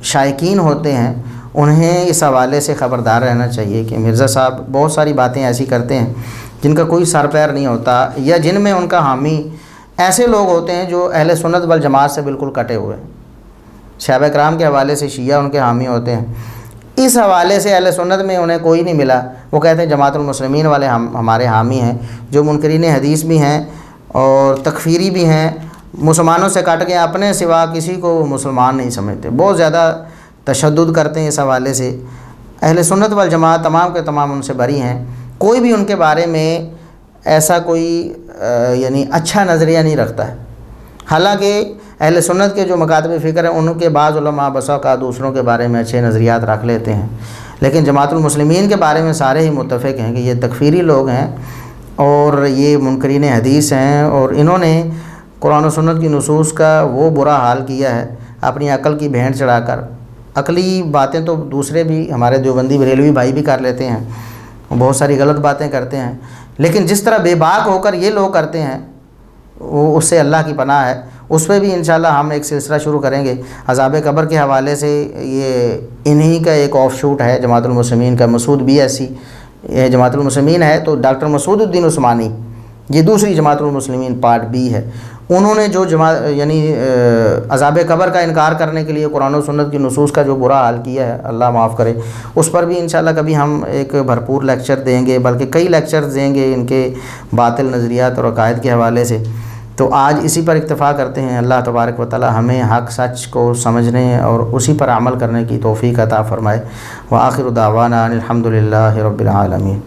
شائقین ہوتے ہیں انہیں اس حوالے سے خبردار رہنا چاہیے کہ مرزا صاحب بہت ساری باتیں ایسی کرتے ہیں جن کا کوئی سر پیر نہیں ہوتا، یا جن میں ان کا حامی ایسے لوگ ہوتے ہیں جو اہل سنت والجماعت سے بالکل کٹے ہوئے ہیں۔ صحابہ کرام کے حوالے سے شیعہ ان کے حامی ہوتے ہیں، اس حوالے سے اہل سنت میں انہیں کوئی نہیں ملا، وہ کہتے ہیں جماعت المسلمین والے ہمارے حامی ہیں، جو منکرین حدیث بھی ہیں اور تکفیری بھی ہیں، مسلمانوں سے کٹ کے اپنے سوا کسی کو مسلمان نہیں سمجھتے، بہت زیادہ تشدد کرتے ہیں اس حوالے سے۔ اہل سنت والجماعت تمام کے تمام ان سے بری ہیں، کوئی بھی ان کے بارے میں ایسا کوئی یعنی اچھا نظریہ نہیں رکھتا ہے۔ حالانکہ اہل سنت کے جو مکاتب فکر ہیں ان کے بعض علماء بسا کا دوسروں کے بارے میں اچھے نظریات رکھ لیتے ہیں، لیکن جماعت المسلمین کے بارے میں سارے ہی متفق ہیں کہ یہ تکفیری لوگ ہیں اور یہ منکرین حدیث ہیں، اور انہوں نے قرآن و سنت کی نصوص کا وہ برا حال کیا ہے اپنی عقل کی بھینٹ چڑھا کر۔ عقلی باتیں تو دوسرے بھی ہمارے دیوبندی بریلوی بھائی بھی کر لیتے ہیں، بہت ساری غلط باتیں کرتے ہیں، لیکن جس طرح بے باک ہو کر یہ لوگ کرتے ہیں وہ اس سے اللہ کی پناہ ہے۔ اس پہ بھی انشاءاللہ ہم ایک سلسلہ شروع کریں گے عذاب قبر کے حوالے سے۔ یہ انہی کا ایک آف شوٹ ہے جماعت المسلمین کا، مسعود BSc یہ جماعت المسلمین ہے، تو ڈاکٹر مسعود الدین عثمانی یہ دوسری جماعت المسلمین پارٹ B ہے۔ انہوں نے جو یعنی عذاب قبر کا انکار کرنے کے لیے قرآن و سنت کی نصوص کا جو برا حال کیا ہے، اللہ معاف کرے، اس پر بھی انشاءاللہ کبھی ہم ایک بھرپور لیکچر دیں گے، بلکہ کئی لیکچرز دیں گے ان کے باطل نظریات اور عقائد کے حوالے سے۔ تو آج اسی پر اکتفا کرتے ہیں۔ اللہ تبارک و تعالی ہمیں حق سچ کو سمجھنے اور اسی پر عمل کرنے کی توفیق عطا فرمائے۔ وآخر دعوانا الحمدللہ رب العالمین۔